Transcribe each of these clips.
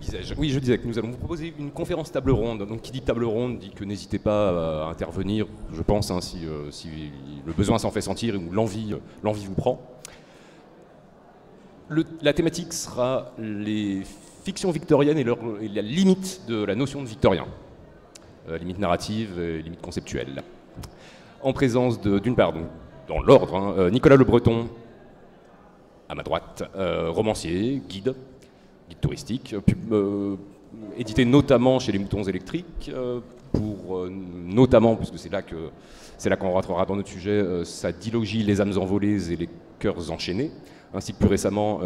disais-je? Oui, je disais que nous allons vous proposer une conférence table ronde. Donc, qui dit table ronde dit que n'hésitez pas à intervenir, je pense, hein, si le besoin s'en fait sentir ou l'envie vous prend. La thématique sera les fictions victoriennes et la limite de la notion de victorien. Limite narrative et limite conceptuelle. En présence d'une part, donc, dans l'ordre, hein, Nicolas Le Breton, à ma droite, romancier, guide touristique, édité notamment chez les Moutons électriques, notamment, puisque c'est là qu'on rentrera dans notre sujet, sa dilogie Les âmes envolées et les cœurs enchaînés, ainsi que plus récemment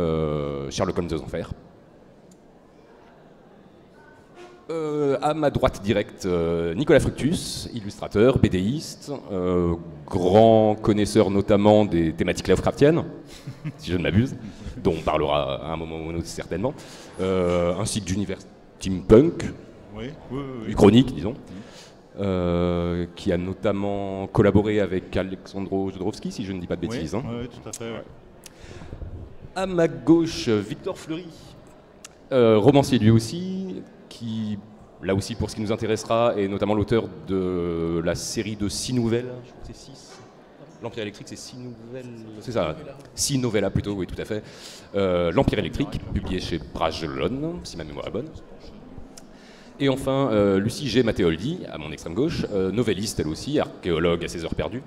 Sherlock Holmes aux enfers. À ma droite directe, Nicolas Fructus, illustrateur, BDiste, grand connaisseur notamment des thématiques Lovecraftiennes, si je ne m'abuse, dont on parlera à un moment ou un autre certainement, ainsi que d'univers steampunk, chronique disons, qui a notamment collaboré avec Alexandro Jodorowsky, si je ne dis pas de bêtises. Oui, tout à fait. Ouais. À ma gauche, Victor Fleury, romancier lui aussi, qui, là aussi pour ce qui nous intéressera, est notamment l'auteur de la série de 6 nouvelles, je crois que c'est 6. L'Empire électrique, c'est 6 nouvelles, c'est ça, 6 novellas plutôt, oui tout à fait. L'Empire électrique, publié chez Bragelonne, si ma mémoire est bonne. Et enfin, Lucie G. Matteoldi, à mon extrême gauche, novelliste elle aussi, archéologue à ses heures perdues,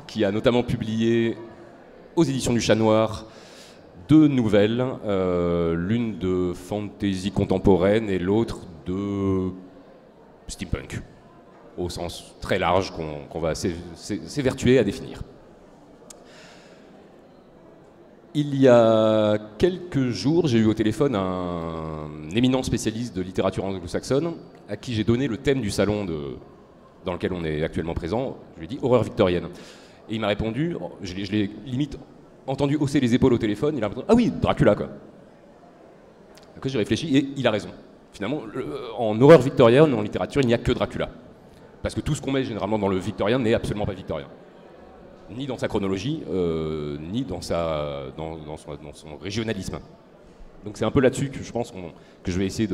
qui a notamment publié aux éditions du Chat Noir 2 nouvelles, l'une de fantasy contemporaine et l'autre de steampunk, au sens très large qu'on va s'évertuer à définir. Il y a quelques jours, j'ai eu au téléphone un éminent spécialiste de littérature anglo-saxonne à qui j'ai donné le thème du salon dans lequel on est actuellement présent. Je lui ai dit « horreur victorienne ». Et il m'a répondu, je l'ai limite entendu hausser les épaules au téléphone, il a répondu « ah oui, Dracula quoi ». Donc j'ai réfléchi et il a raison. Finalement, en horreur victorienne, en littérature, il n'y a que Dracula. Parce que tout ce qu'on met généralement dans le victorien n'est absolument pas victorien. Ni dans sa chronologie, ni dans son régionalisme. Donc c'est un peu là-dessus que je pense que je vais essayer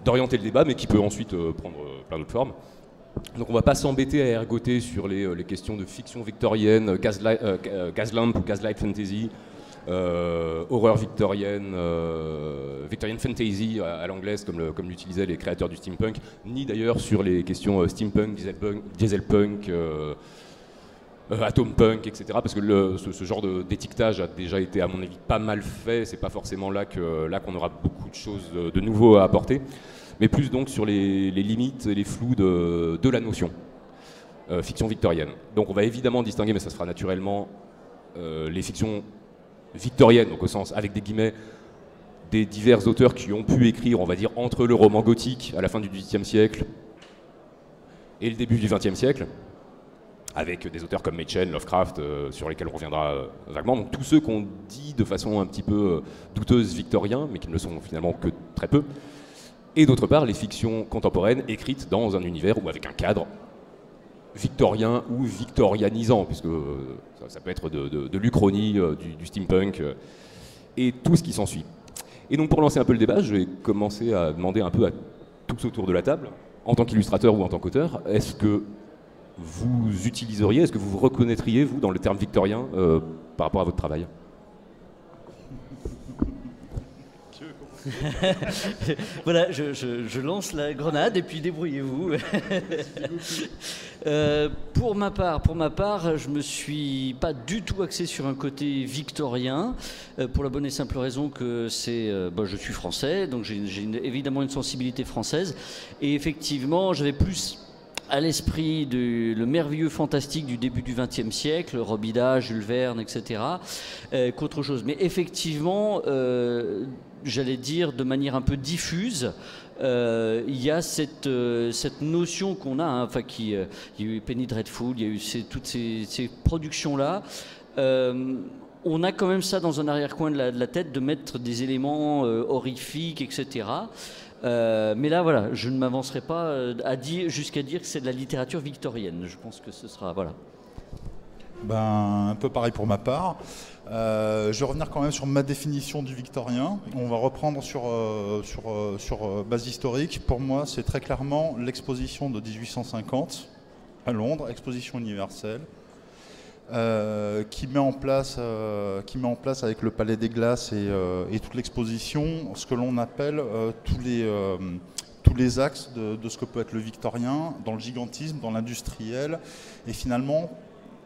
d'orienter le débat, mais qui peut ensuite prendre plein d'autres formes. Donc on ne va pas s'embêter à ergoter sur les questions de fiction victorienne, Gaslamp ou Gaslight Fantasy, horreur victorienne, Victorian Fantasy à l'anglaise comme l'utilisaient les créateurs du steampunk, ni d'ailleurs sur les questions steampunk, dieselpunk, atompunk, etc. Parce que ce genre d'étiquetage a déjà été à mon avis pas mal fait, c'est pas forcément là qu'on aura beaucoup de choses de nouveau à apporter, mais plus donc sur les limites et les flous de la notion fiction victorienne. Donc on va évidemment distinguer, mais ça se fera naturellement, les fictions victoriennes, donc au sens avec des guillemets, des divers auteurs qui ont pu écrire, on va dire, entre le roman gothique à la fin du XVIIIe siècle et le début du XXe siècle, avec des auteurs comme Machen, Lovecraft, sur lesquels on reviendra vaguement. Donc tous ceux qu'on dit de façon un petit peu douteuse victoriens, mais qui ne le sont finalement que très peu. Et d'autre part, les fictions contemporaines écrites dans un univers ou avec un cadre victorien ou victorianisant, puisque ça peut être de l'Uchronie, du steampunk, et tout ce qui s'ensuit. Et donc pour lancer un peu le débat, je vais commencer à demander un peu à tous autour de la table, en tant qu'illustrateur ou en tant qu'auteur, est-ce que vous utiliseriez, est-ce que vous vous reconnaîtriez, vous, dans le terme victorien par rapport à votre travail? Voilà, je lance la grenade et puis débrouillez-vous. Pour ma part, je me suis pas du tout axé sur un côté victorien, pour la bonne et simple raison que je suis français, donc j'ai évidemment une sensibilité française, et effectivement, j'avais plus à l'esprit le merveilleux fantastique du début du XXe siècle, Robida, Jules Verne, etc., qu'autre chose. Mais effectivement, j'allais dire de manière un peu diffuse, il y a cette notion qu'on a, hein, il y a eu Penny Dreadful, il y a eu toutes ces productions-là. On a quand même ça dans un arrière-coin de la tête, de mettre des éléments horrifiques, etc. Mais là, voilà, je ne m'avancerai pas jusqu'à dire que c'est de la littérature victorienne. Je pense que ce sera, voilà. Un peu pareil pour ma part. Je vais revenir quand même sur ma définition du victorien. On va reprendre sur base historique. Pour moi, c'est très clairement l'exposition de 1850 à Londres, exposition universelle, qui met en place avec le Palais des Glaces et toute l'exposition ce que l'on appelle tous les axes de ce que peut être le victorien, dans le gigantisme, dans l'industriel, et finalement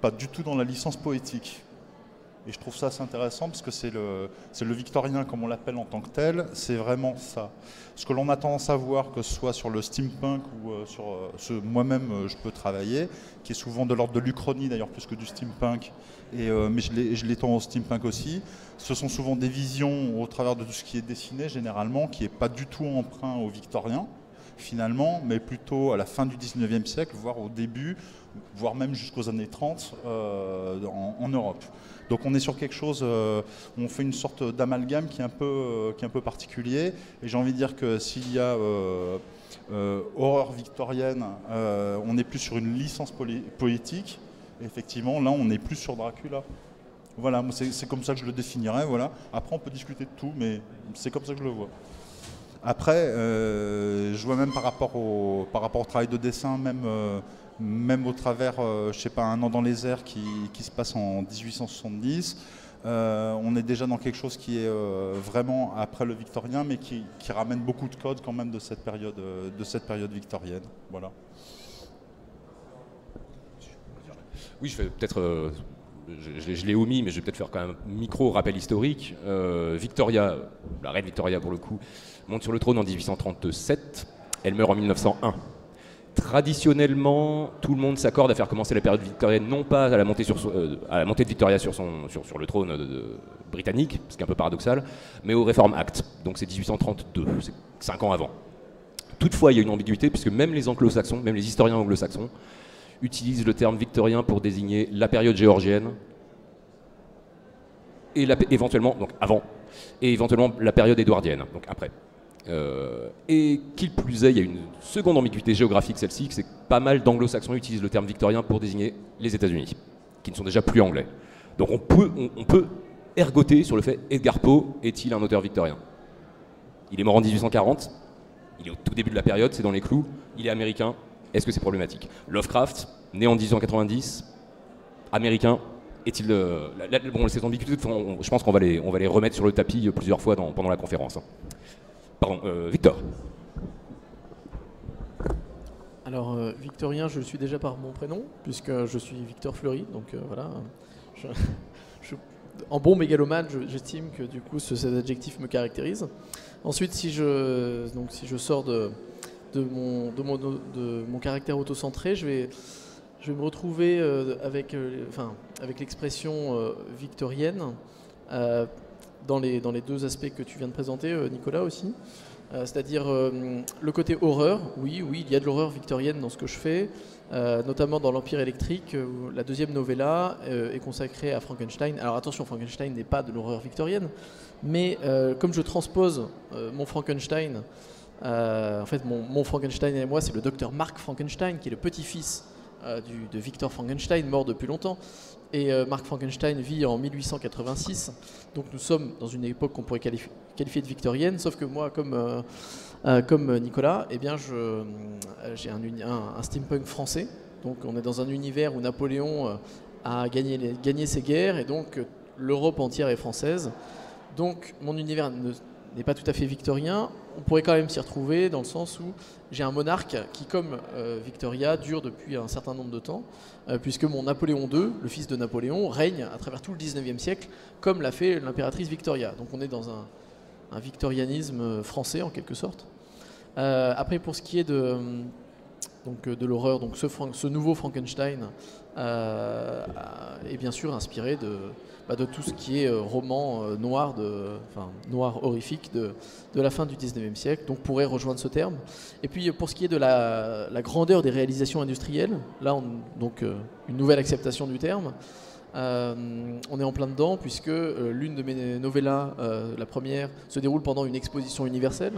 pas du tout dans la licence poétique. Et je trouve ça assez intéressant parce que c'est le victorien, comme on l'appelle en tant que tel, c'est vraiment ça. Ce que l'on a tendance à voir, que ce soit sur le steampunk ou sur ce moi-même je peux travailler, qui est souvent de l'ordre de l'Uchronie d'ailleurs plus que du steampunk, mais je l'étends au steampunk aussi, ce sont souvent des visions au travers de tout ce qui est dessiné généralement, qui n'est pas du tout emprunt au victorien finalement, mais plutôt à la fin du 19e siècle, voire au début, voire même jusqu'aux années 30 en Europe. Donc on est sur quelque chose, on fait une sorte d'amalgame qui est un peu particulier. Et j'ai envie de dire que s'il y a horreur victorienne, on n'est plus sur une licence poétique. Et effectivement, là, on n'est plus sur Dracula. Voilà, c'est comme ça que je le définirais. Voilà. Après, on peut discuter de tout, mais c'est comme ça que je le vois. Après, je vois même par rapport au travail de dessin, même au travers, je sais pas, Un an dans les airs qui se passe en 1870, on est déjà dans quelque chose qui est vraiment après le victorien, mais qui ramène beaucoup de codes quand même de cette période victorienne. Voilà. Oui, je vais peut-être, je l'ai omis, mais je vais peut-être faire quand même un micro-rappel historique. Victoria, la reine Victoria pour le coup, monte sur le trône en 1837, elle meurt en 1901. Traditionnellement, tout le monde s'accorde à faire commencer la période victorienne, non pas à la montée, de Victoria sur le trône britannique, ce qui est un peu paradoxal, mais au Reform Act, donc c'est 1832, c'est 5 ans avant. Toutefois, il y a une ambiguïté, puisque même les anglo-saxons, même les historiens anglo-saxons, utilisent le terme victorien pour désigner la période géorgienne, et éventuellement, donc avant, et éventuellement la période édouardienne, donc après. Et qu'il plus est, il y a une seconde ambiguïté géographique, celle-ci, c'est que pas mal d'anglo-saxons utilisent le terme victorien pour désigner les États-Unis, qui ne sont déjà plus anglais. Donc on peut ergoter sur le fait, Edgar Poe est-il un auteur victorien? Il est mort en 1840, il est au tout début de la période, c'est dans les clous, il est américain, est-ce que c'est problématique? Lovecraft, né en 1890, américain, est-il... bon, ces ambiguïtés, je pense qu'on va les remettre sur le tapis plusieurs fois pendant la conférence. Pardon, Victor. Alors, victorien, je le suis déjà par mon prénom, puisque je suis Victor Fleury, donc voilà. En bon mégalomane, j'estime que du coup cet adjectif me caractérise. Ensuite, si je sors de mon caractère autocentré, je vais me retrouver avec l'expression victorienne dans les deux aspects que tu viens de présenter, Nicolas aussi. C'est-à-dire le côté horreur. Oui, il y a de l'horreur victorienne dans ce que je fais, notamment dans l'Empire électrique, où la deuxième novella est consacrée à Frankenstein. Alors attention, Frankenstein n'est pas de l'horreur victorienne, mais comme je transpose mon Frankenstein, en fait mon Frankenstein et moi, c'est le docteur Mark Frankenstein, qui est le petit-fils de Victor Frankenstein, mort depuis longtemps. Et Mark Frankenstein vit en 1886, donc nous sommes dans une époque qu'on pourrait qualifier de victorienne, sauf que moi, comme Nicolas, eh bien j'ai un steampunk français, donc on est dans un univers où Napoléon a gagné ses guerres, et donc l'Europe entière est française. Donc mon univers n'est pas tout à fait victorien, on pourrait quand même s'y retrouver dans le sens où j'ai un monarque qui, comme Victoria, dure depuis un certain nombre de temps, puisque mon Napoléon II, le fils de Napoléon, règne à travers tout le 19e siècle, comme l'a fait l'impératrice Victoria. Donc on est dans un victorianisme français, en quelque sorte. Après, pour ce qui est de l'horreur, donc ce nouveau Frankenstein est bien sûr inspiré de tout ce qui est roman noir horrifique de la fin du 19e siècle, donc pourrait rejoindre ce terme. Et puis pour ce qui est de la grandeur des réalisations industrielles, là donc une nouvelle acceptation du terme. On est en plein dedans puisque l'une de mes novellas, la première, se déroule pendant une exposition universelle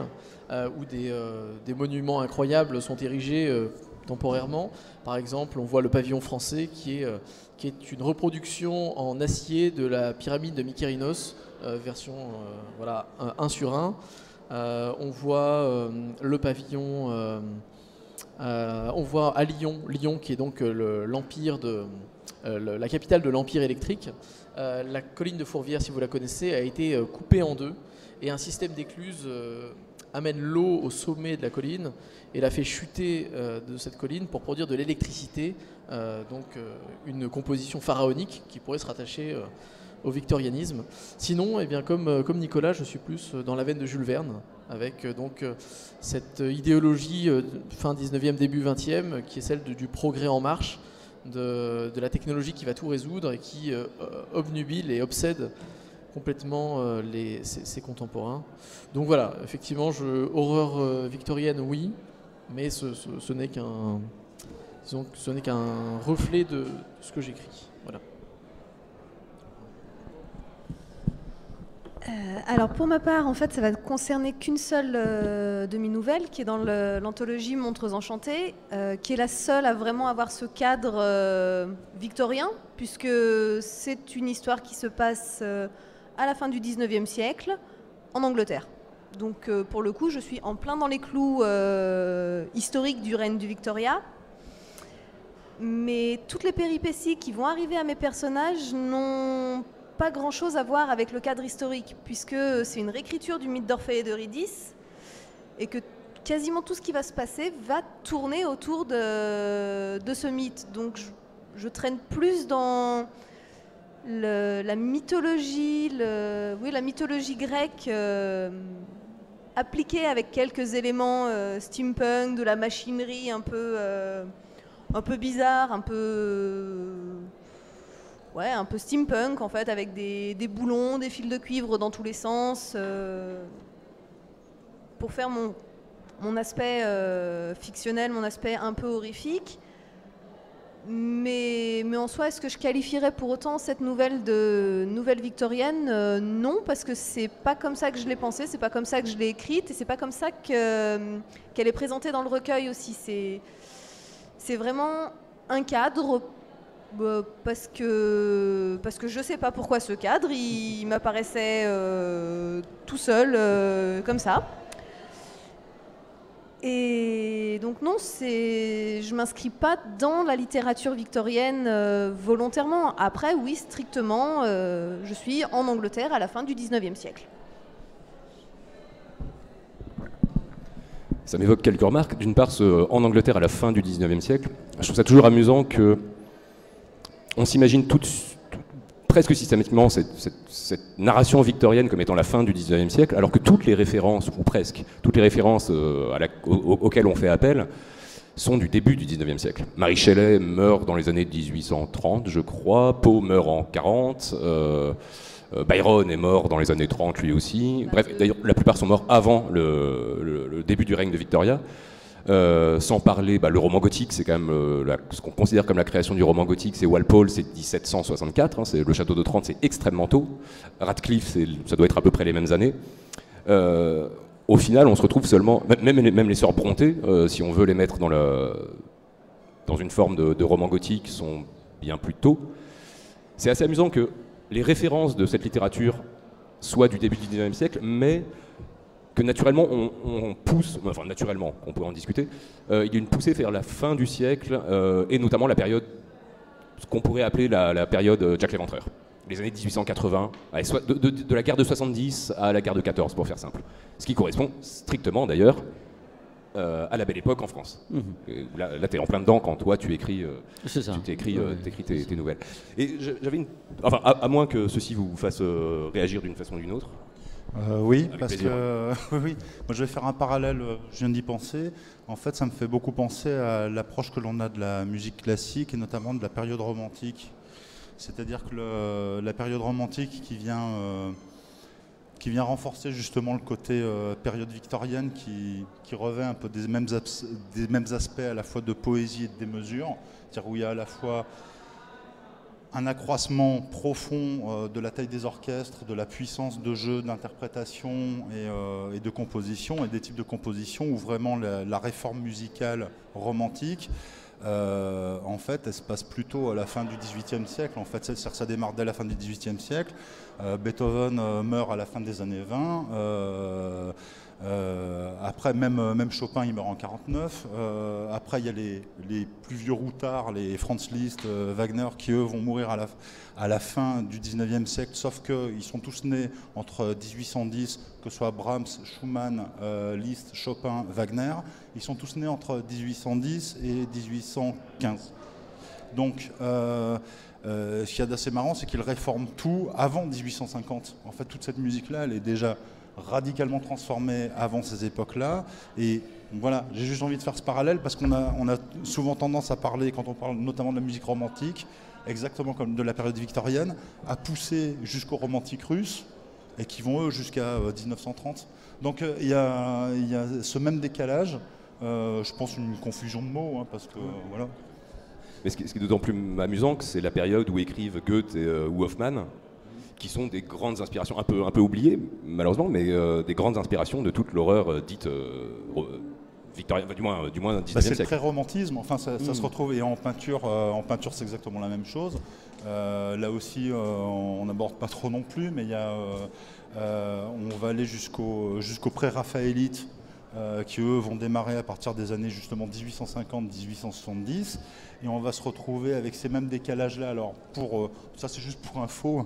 où des monuments incroyables sont érigés temporairement. Par exemple, on voit le pavillon français qui est une reproduction en acier de la pyramide de Mykérinos, version voilà, 1 sur 1. On voit le pavillon, on voit à Lyon, Lyon qui est donc l'empire la capitale de l'empire électrique. La colline de Fourvière, si vous la connaissez, a été coupée en deux et un système d'écluse amène l'eau au sommet de la colline et la fait chuter de cette colline pour produire de l'électricité, donc une composition pharaonique qui pourrait se rattacher au victorianisme. Sinon, eh bien, comme Nicolas, je suis plus dans la veine de Jules Verne, avec donc cette idéologie fin 19e, début 20e, qui est celle du progrès en marche, de la technologie qui va tout résoudre et qui obnubile et obsède complètement ses contemporains. Donc voilà, effectivement, horreur victorienne, oui, mais ce n'est qu'un reflet de ce que j'écris. Voilà. Alors pour ma part, en fait, ça va concerner qu'une seule demi-nouvelle qui est dans l'anthologie Montres enchantées, qui est la seule à vraiment avoir ce cadre victorien, puisque c'est une histoire qui se passe à la fin du 19e siècle en Angleterre. Donc pour le coup, je suis en plein dans les clous historiques du règne du Victoria. Mais toutes les péripéties qui vont arriver à mes personnages n'ont pas grand-chose à voir avec le cadre historique, puisque c'est une réécriture du mythe d'Orphée et d'Eurydice, et que quasiment tout ce qui va se passer va tourner autour de ce mythe. Donc je traîne plus dans la mythologie, la mythologie grecque appliquée avec quelques éléments steampunk, de la machinerie un peu bizarre, un peu steampunk en fait, avec des boulons, des fils de cuivre dans tous les sens, pour faire mon aspect fictionnel, mon aspect un peu horrifique. Mais en soi, est-ce que je qualifierais pour autant cette nouvelle de nouvelle victorienne ? Non, parce que c'est pas comme ça que je l'ai pensée, c'est pas comme ça que je l'ai écrite, et c'est pas comme ça qu'elle est présentée dans le recueil aussi. C'est vraiment un cadre, parce que je sais pas pourquoi ce cadre, il m'apparaissait tout seul, comme ça. Et donc non, je m'inscris pas dans la littérature victorienne volontairement. Après, oui, strictement, je suis en Angleterre à la fin du 19e siècle. Ça m'évoque quelques remarques. D'une part, en Angleterre à la fin du 19e siècle, je trouve ça toujours amusant que on s'imagine presque systématiquement cette narration victorienne comme étant la fin du 19e siècle, alors que toutes les références, ou presque, toutes les références auxquelles on fait appel sont du début du 19e siècle. Mary Shelley meurt dans les années 1830, je crois, Poe meurt en 40, Byron est mort dans les années 30 lui aussi. Bref, d'ailleurs, la plupart sont morts avant le début du règne de Victoria. Sans parler, le roman gothique, c'est quand même ce qu'on considère comme la création du roman gothique, c'est Walpole, c'est 1764, c'est le château d'Otranto, c'est extrêmement tôt. Radcliffe, ça doit être à peu près les mêmes années. Au final, on se retrouve seulement, même les sœurs Brontë, si on veut les mettre dans une forme de roman gothique, sont bien plus tôt. C'est assez amusant que les références de cette littérature soient du début du 19e siècle, mais que naturellement on pousse, enfin naturellement, on peut en discuter, il y a une poussée vers la fin du siècle, et notamment la période, ce qu'on pourrait appeler la période Jack l'Éventreur. Les années 1880, de la guerre de 70 à la guerre de 14, pour faire simple. Ce qui correspond strictement d'ailleurs à la belle époque en France. Là tu es en plein dedans quand toi tu écris, tes nouvelles. Et j'avais enfin, à moins que ceci vous fasse réagir d'une façon ou d'une autre. Oui, Avec parce plaisir. que oui. Moi, je vais faire un parallèle, je viens d'y penser. En fait, ça me fait beaucoup penser à l'approche que l'on a de la musique classique et notamment de la période romantique. C'est-à-dire que la période romantique qui vient renforcer justement le côté période victorienne qui revêt un peu des mêmes aspects à la fois de poésie et de démesure. C'est-à-dire où il y a à la fois un accroissement profond de la taille des orchestres, de la puissance de jeu, d'interprétation et de composition, et des types de composition où vraiment la réforme musicale romantique, en fait, elle se passe plutôt à la fin du XVIIIe siècle. En fait, ça démarre dès la fin du XVIIIe siècle. Beethoven meurt à la fin des années 20. Après, même Chopin, il meurt en 49. Après, il y a les plus vieux routards, les Franz Liszt, Wagner, qui eux vont mourir à la fin du 19e siècle, sauf qu'ils sont tous nés entre 1810, que ce soit Brahms, Schumann, Liszt, Chopin, Wagner. Ils sont tous nés entre 1810 et 1815. Donc, ce qu'il y a d'assez marrant, c'est qu'ils réforment tout avant 1850. En fait, toute cette musique-là, elle est déjà radicalement transformée avant ces époques-là. Et voilà, j'ai juste envie de faire ce parallèle parce qu'on a souvent tendance à parler, quand on parle notamment de la musique romantique, exactement comme de la période victorienne, à pousser jusqu'aux romantiques russes et qui vont eux jusqu'à 1930. Donc il y a ce même décalage, je pense une confusion de mots, parce que voilà. Mais ce qui est d'autant plus amusant que c'est la période où écrivent Goethe ou Hoffmann, qui sont des grandes inspirations, un peu oubliées malheureusement, mais des grandes inspirations de toute l'horreur dite victorienne, du moins 19e siècle. C'est le pré-romantisme, enfin ça se retrouve, et en peinture c'est exactement la même chose. Là aussi on n'aborde pas trop non plus, mais on va aller jusqu'au pré-raphaélite, qui eux vont démarrer à partir des années justement 1850-1870, et on va se retrouver avec ces mêmes décalages-là. Alors ça c'est juste pour info,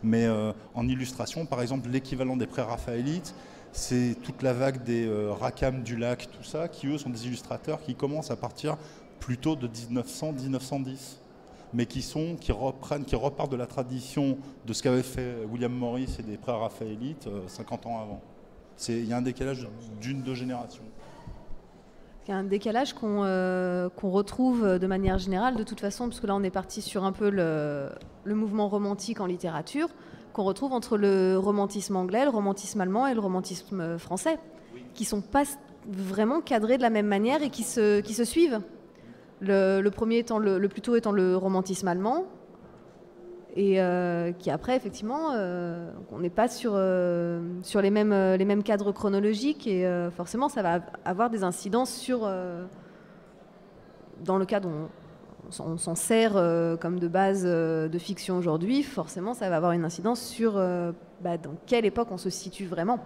mais en illustration, par exemple, l'équivalent des pré-raphaélites, c'est toute la vague des Rackham du Lac, tout ça, qui eux sont des illustrateurs qui commencent à partir plutôt de 1900-1910. Mais qui repartent de la tradition de ce qu'avait fait William Morris et des pré-raphaélites 50 ans avant. Il y a un décalage d'1-2 générations. Il y a un décalage qu'on retrouve de manière générale, de toute façon, parce que là on est parti sur un peu le mouvement romantique en littérature, qu'on retrouve entre le romantisme anglais, le romantisme allemand et le romantisme français, qui ne sont pas vraiment cadrés de la même manière et qui se suivent. Le premier étant le plus tôt étant le romantisme allemand, et qui après effectivement on n'est pas sur les mêmes cadres chronologiques, et forcément ça va avoir des incidences sur dans le cas dont on s'en sert comme de base de fiction aujourd'hui, forcément ça va avoir une incidence sur dans quelle époque on se situe vraiment.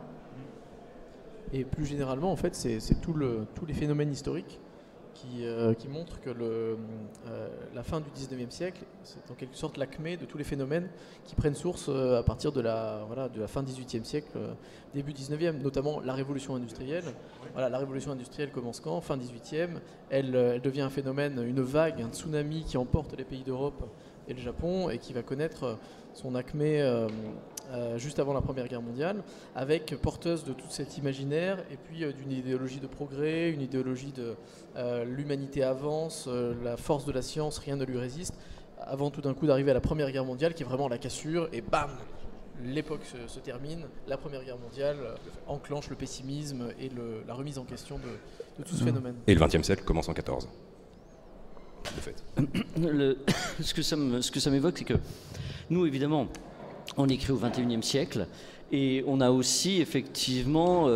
Et plus généralement en fait c'est tous les phénomènes historiques qui montre que la fin du 19e siècle, c'est en quelque sorte l'acmé de tous les phénomènes qui prennent source à partir de la fin 18e siècle, début 19e, notamment la révolution industrielle. Voilà, la révolution industrielle commence quand ? Fin 18e, elle devient un phénomène, une vague, un tsunami qui emporte les pays d'Europe et le Japon, et qui va connaître son acmé juste avant la Première Guerre mondiale, avec porteuse de tout cet imaginaire, et puis d'une idéologie de progrès, une idéologie de l'humanité avance, la force de la science, rien ne lui résiste, avant tout d'un coup d'arriver à la Première Guerre mondiale, qui est vraiment la cassure, et bam, l'époque se termine, la Première Guerre mondiale enclenche le pessimisme et la remise en question de tout ce phénomène. Et le XXe siècle commence en 14. De fait. Ce que ça m'évoque, c'est que nous, évidemment, on écrit au XXIe siècle, et on a aussi effectivement,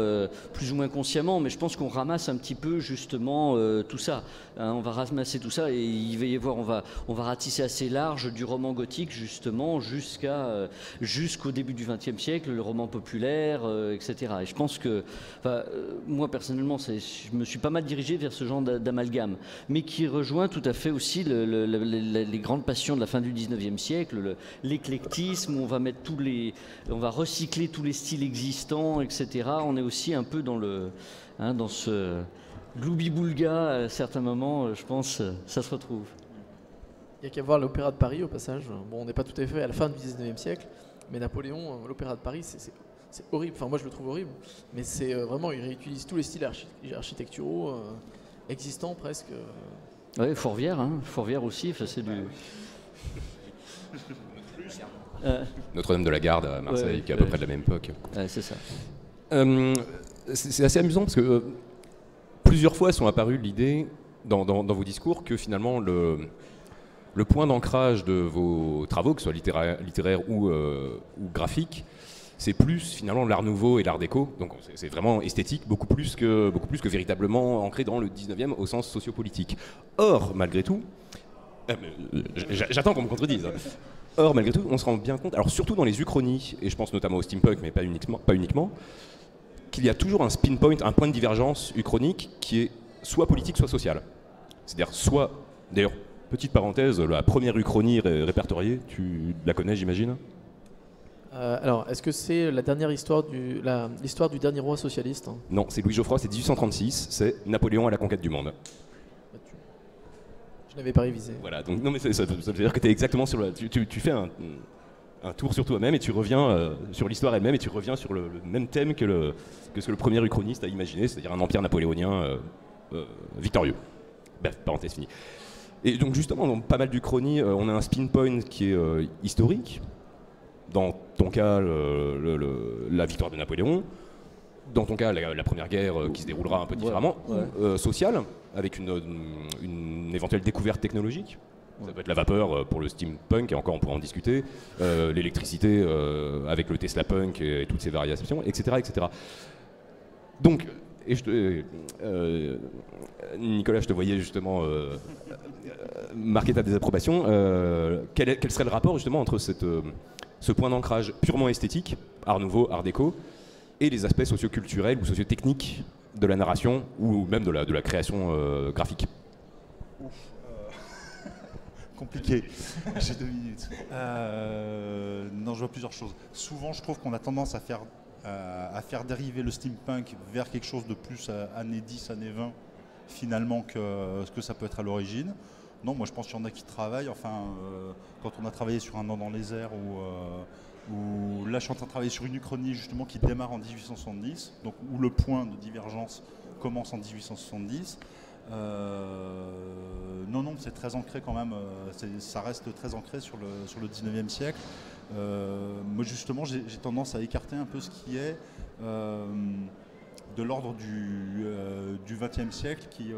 plus ou moins consciemment, mais je pense qu'on ramasse un petit peu justement tout ça. On va ramasser tout ça, et il va y avoir, on va ratisser assez large du roman gothique justement jusqu'au début du XXe siècle, le roman populaire, etc. Et je pense que, moi personnellement, je me suis pas mal dirigé vers ce genre d'amalgame, mais qui rejoint tout à fait aussi les grandes passions de la fin du XIXe siècle, l'éclectisme, où on va recycler tous les styles existants, etc. On est aussi un peu dans ce gloubi-boulga, à certains moments, je pense, ça se retrouve. Il n'y a qu'à voir l'Opéra de Paris au passage. Bon, on n'est pas tout à fait à la fin du 19e siècle, mais Napoléon, l'Opéra de Paris, c'est horrible. Enfin, moi je le trouve horrible, mais c'est vraiment, il réutilise tous les styles architecturaux existants presque. Oui, Fourvière aussi, c'est du... Notre-Dame de la Garde à Marseille, qui est à peu près de la même époque. C'est ça. C'est assez amusant parce que plusieurs fois sont apparues l'idée dans vos discours que finalement le point d'ancrage de vos travaux, que ce soit littéraires ou graphiques, c'est plus finalement l'art nouveau et l'art déco, donc c'est vraiment esthétique, beaucoup plus que véritablement ancré dans le 19e au sens sociopolitique. Or, malgré tout, j'attends qu'on me contredise. Or, malgré tout, on se rend bien compte, alors surtout dans les uchronies, et je pense notamment au steampunk, mais pas uniquement, qu'il y a toujours un spin point, un point de divergence uchronique qui est soit politique, soit social. C'est-à-dire soit, d'ailleurs, petite parenthèse, la première uchronie répertoriée, tu la connais, j'imagine ? Alors, est-ce que c'est la dernière l'histoire du dernier roi socialiste ? Non, c'est Louis Geoffroy, c'est 1836, c'est Napoléon à la conquête du monde. Je n'avais pas révisé. Voilà, donc non mais ça veut dire que tu es exactement sur le... Tu fais un tour sur toi-même et tu reviens sur l'histoire elle-même et tu reviens sur le même thème que ce que le premier uchroniste a imaginé, c'est-à-dire un empire napoléonien victorieux. Bref, parenthèse finie. Et donc justement, dans pas mal d'uchronies, on a un spin point qui est historique. Dans ton cas, la victoire de Napoléon. Dans ton cas, la première guerre qui se déroulera un peu différemment. Sociale, avec une éventuelle découverte technologique. Ça peut être la vapeur pour le steampunk, et encore on pourra en discuter. L'électricité avec le Tesla punk et toutes ses variations, etc. etc. Donc, Nicolas, je te voyais justement marquer ta désapprobation. Quel serait le rapport justement entre ce point d'ancrage purement esthétique, art nouveau, art déco, et les aspects socio-culturels ou socio-techniques de la narration ou même de la création graphique? Compliqué. J'ai 2 minutes. Non, je vois plusieurs choses. Souvent, je trouve qu'on a tendance à faire dériver le steampunk vers quelque chose de plus années 10, années 20, finalement, que ce que ça peut être à l'origine. Non, moi je pense qu'il y en a qui travaillent. Enfin, quand on a travaillé sur Un an dans les airs, ou là je suis en train de travailler sur une uchronie justement qui démarre en 1870, donc où le point de divergence commence en 1870. Non, c'est très ancré quand même. Ça reste très ancré sur le 19e siècle. Moi justement, j'ai tendance à écarter un peu ce qui est de l'ordre du 20e siècle qui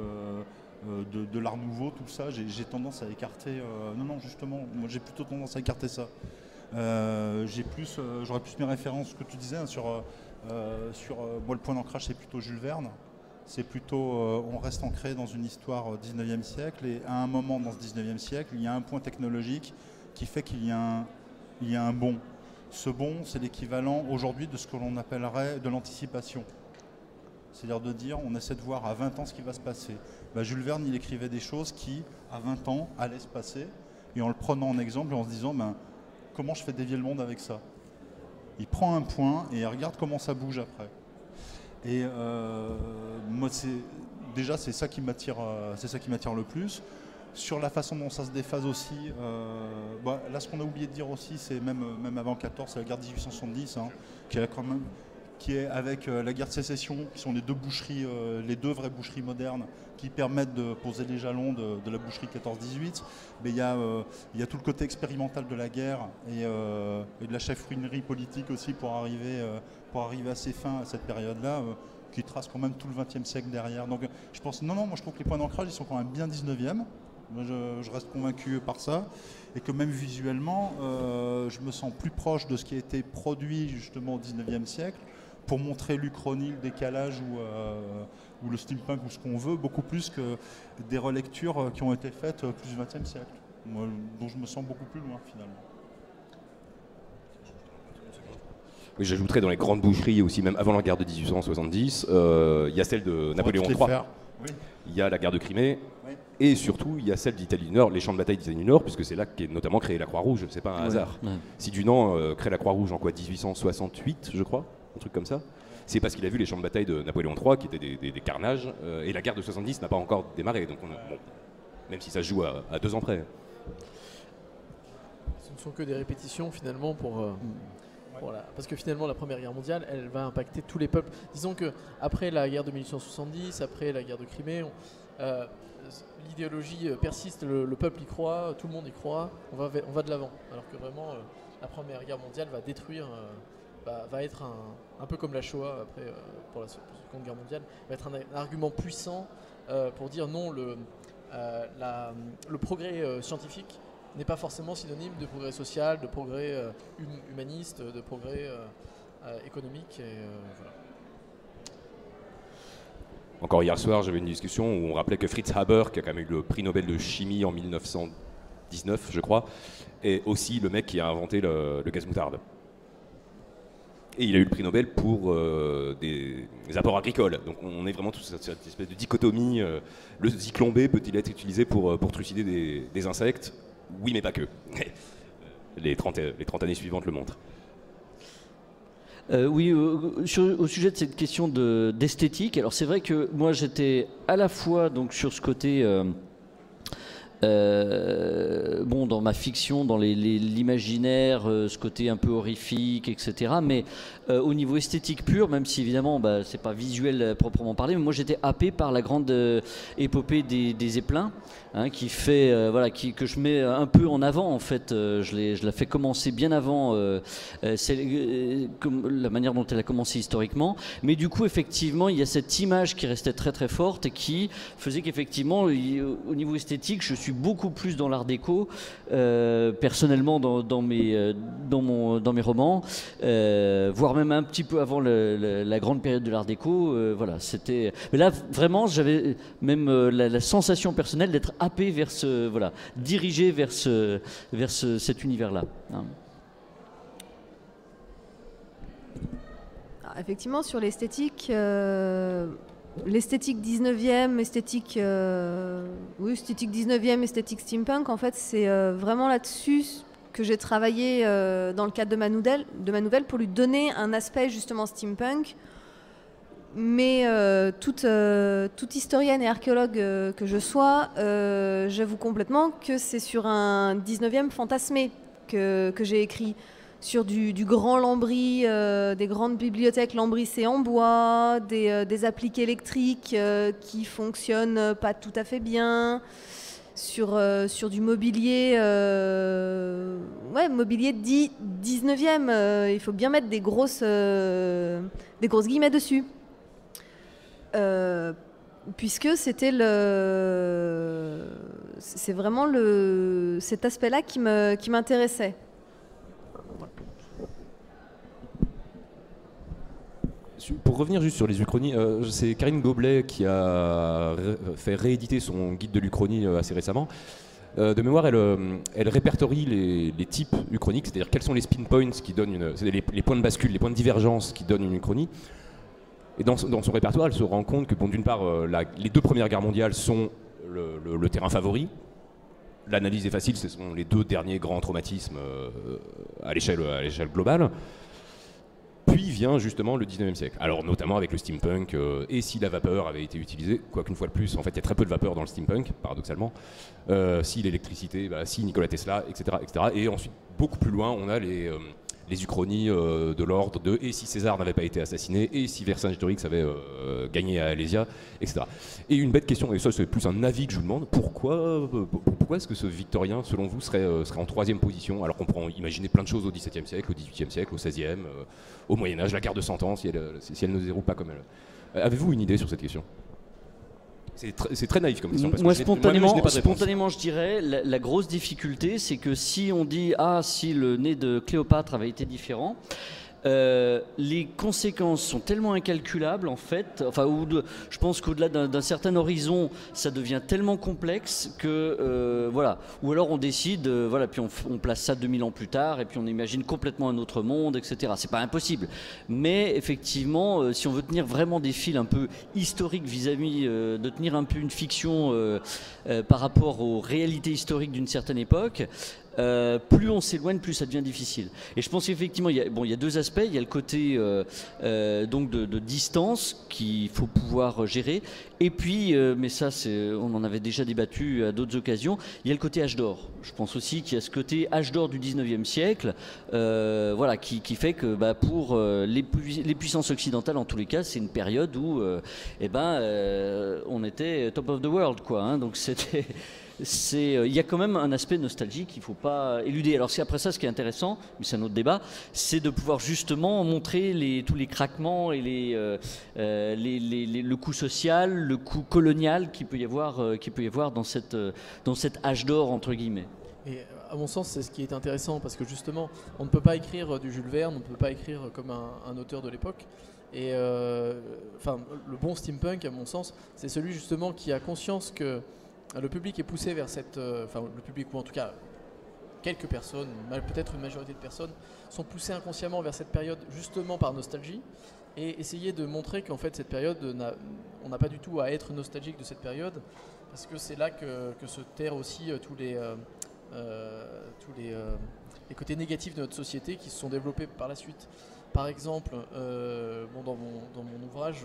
de l'art nouveau, tout ça, j'ai tendance à écarter. Non, justement, moi j'ai plutôt tendance à écarter ça. J'aurais plus mes références, ce que tu disais, hein, sur moi le point d'ancrage, c'est plutôt Jules Verne. C'est plutôt, on reste ancré dans une histoire 19e siècle, et à un moment dans ce 19e siècle, il y a un point technologique qui fait qu'il y a un bond. Ce bond, c'est l'équivalent aujourd'hui de ce que l'on appellerait de l'anticipation. C'est-à-dire de dire, on essaie de voir à 20 ans ce qui va se passer. Jules Verne, il écrivait des choses qui, à 20 ans, allaient se passer, et en le prenant en exemple, et en se disant, comment je fais dévier le monde avec ça? Il prend un point et il regarde comment ça bouge après. Et moi, c'est ça qui m'attire le plus. Sur la façon dont ça se déphase aussi, là, ce qu'on a oublié de dire aussi, c'est même avant 14, c'est la guerre de 1870, hein, qui est avec la guerre de sécession, qui sont les deux vraies boucheries modernes qui permettent de poser les jalons de la boucherie 14-18. Mais il y a tout le côté expérimental de la guerre et de la chefferie politique aussi pour arriver à ses fins à cette période-là, qui trace quand même tout le XXe siècle derrière. Donc je pense, moi je trouve que les points d'ancrage, ils sont quand même bien 19e. Moi, je reste convaincu par ça, et que même visuellement, je me sens plus proche de ce qui a été produit justement au 19e siècle, pour montrer l'uchronie, le décalage ou le steampunk ou ce qu'on veut, beaucoup plus que des relectures qui ont été faites plus du XXe siècle, dont je me sens beaucoup plus loin finalement. Oui, j'ajouterais dans les grandes boucheries aussi, même avant la guerre de 1870, il y a celle de Napoléon III, il y a la guerre de Crimée, et surtout il y a celle d'Italie du Nord, les champs de bataille d'Italie du Nord, puisque c'est là qu'est notamment créée la Croix-Rouge, c'est pas un hasard. Si Dunant crée la Croix-Rouge en 1868, je crois, un truc comme ça, c'est parce qu'il a vu les champs de bataille de Napoléon III qui étaient des carnages, et la guerre de 70 n'a pas encore démarré, donc même si ça se joue à 2 ans près. Ce ne sont que des répétitions finalement parce que finalement la Première Guerre mondiale, elle va impacter tous les peuples. Disons que après la guerre de 1870, après la guerre de Crimée, l'idéologie persiste, le peuple y croit, tout le monde y croit, on va de l'avant. Alors que vraiment la Première Guerre mondiale va détruire, va être un peu comme la Shoah pour la Seconde Guerre mondiale, va être un argument puissant pour dire non, le progrès scientifique n'est pas forcément synonyme de progrès social, de progrès humaniste, de progrès économique. Et, voilà. Encore hier soir, j'avais une discussion où on rappelait que Fritz Haber, qui a quand même eu le prix Nobel de chimie en 1919, je crois, est aussi le mec qui a inventé le gaz moutarde. Et il a eu le prix Nobel pour des apports agricoles. Donc on est vraiment toute cette espèce de dichotomie. Le zyklon B peut-il être utilisé pour trucider des insectes? Oui, mais pas que. Les 30 années suivantes le montrent. Oui, au sujet de cette question d'esthétique, alors c'est vrai que moi j'étais à la fois donc, sur ce côté... bon, dans ma fiction, dans l'imaginaire, ce côté un peu horrifique, etc. Mais au niveau esthétique pur, même si évidemment c'est pas visuel proprement parlé, mais moi j'étais happé par la grande épopée des Zeppelin, hein, qui fait que je mets un peu en avant en fait. Je la fais commencer bien avant la manière dont elle a commencé historiquement. Mais du coup, effectivement, il y a cette image qui restait très très forte et qui faisait qu'effectivement, au niveau esthétique, je suis beaucoup plus dans l'art déco, personnellement dans mes romans, voire même un petit peu avant la grande période de l'art déco. Voilà, c'était. Mais là, vraiment, j'avais même la sensation personnelle d'être happé vers dirigé vers cet univers-là. Hein. Alors, effectivement, sur l'esthétique. L'esthétique 19e, esthétique 19e, esthétique steampunk, en fait, c'est vraiment là-dessus que j'ai travaillé dans le cadre de ma nouvelle pour lui donner un aspect justement steampunk. Mais toute historienne et archéologue que je sois, j'avoue complètement que c'est sur un 19e fantasmé que j'ai écrit. Sur du grand lambris, des grandes bibliothèques lambrissées en bois, des appliques électriques qui fonctionnent pas tout à fait bien, sur du mobilier, mobilier dit 19e, il faut bien mettre des grosses guillemets dessus. Puisque c'est vraiment cet aspect-là qui m'intéressait. Pour revenir juste sur les uchronies, c'est Karine Goblet qui a fait rééditer son guide de l'Uchronie assez récemment. De mémoire, elle répertorie les types uchroniques, c'est-à-dire quels sont les spin points qui donnent les points de bascule, les points de divergence qui donnent une uchronie. Et dans son répertoire, elle se rend compte que, d'une part, les deux premières guerres mondiales sont le terrain favori. L'analyse est facile, ce sont les deux derniers grands traumatismes à l'échelle globale. Puis vient justement le 19e siècle. Alors notamment avec le steampunk, et si la vapeur avait été utilisée, quoiqu'une fois de plus, en fait il y a très peu de vapeur dans le steampunk, paradoxalement, si l'électricité, si Nikola Tesla, etc., etc. Et ensuite, beaucoup plus loin, on a les uchronies de l'ordre de et si César n'avait pas été assassiné, et si Vercingétorix avait gagné à Alésia, etc. Et une bête question, et ça c'est plus un avis que je vous demande, pourquoi est-ce que ce victorien, selon vous, serait en troisième position, alors qu'on pourrait imaginer plein de choses au XVIIe siècle, au XVIIIe siècle, au XVIe, au Moyen-Âge, la guerre de 100 ans, si elle ne se déroule pas comme elle. Avez-vous une idée sur cette question ? C'est très naïf comme question. Parce moi, que spontanément, je dirais, la grosse difficulté, c'est que si on dit si le nez de Cléopâtre avait été différent, les conséquences sont tellement incalculables en fait, je pense qu'au-delà d'un certain horizon ça devient tellement complexe que ou alors on décide puis on place ça 2000 ans plus tard et puis on imagine complètement un autre monde, etc. C'est pas impossible, mais effectivement si on veut tenir vraiment des fils un peu historiques vis-à-vis de tenir un peu une fiction par rapport aux réalités historiques d'une certaine époque, plus on s'éloigne, plus ça devient difficile. Et je pense qu'effectivement, il y a deux aspects. Il y a le côté donc de distance qu'il faut pouvoir gérer. Et puis, mais ça, on en avait déjà débattu à d'autres occasions, il y a le côté âge d'or. Je pense aussi qu'il y a ce côté âge d'or du 19e siècle, qui fait que pour les puissances occidentales, en tous les cas, c'est une période où on était top of the world, quoi. Hein, donc c'était... il y a quand même un aspect nostalgique qu'il ne faut pas éluder. Alors après ça, ce qui est intéressant, mais c'est un autre débat, c'est de pouvoir justement montrer tous les craquements et le coût social, le coût colonial qu'il peut y avoir dans cet âge d'or entre guillemets. Et à mon sens, c'est ce qui est intéressant parce que justement, on ne peut pas écrire du Jules Verne, on ne peut pas écrire comme un auteur de l'époque. Et le bon steampunk, à mon sens, c'est celui justement qui a conscience que le public est poussé vers le public, ou en tout cas quelques personnes, peut-être une majorité de personnes, sont poussées inconsciemment vers cette période justement par nostalgie, et essayer de montrer qu'en fait cette période, on n'a pas du tout à être nostalgique de cette période, parce que c'est là que se terrent aussi tous les côtés négatifs de notre société qui se sont développés par la suite. Par exemple, dans mon ouvrage,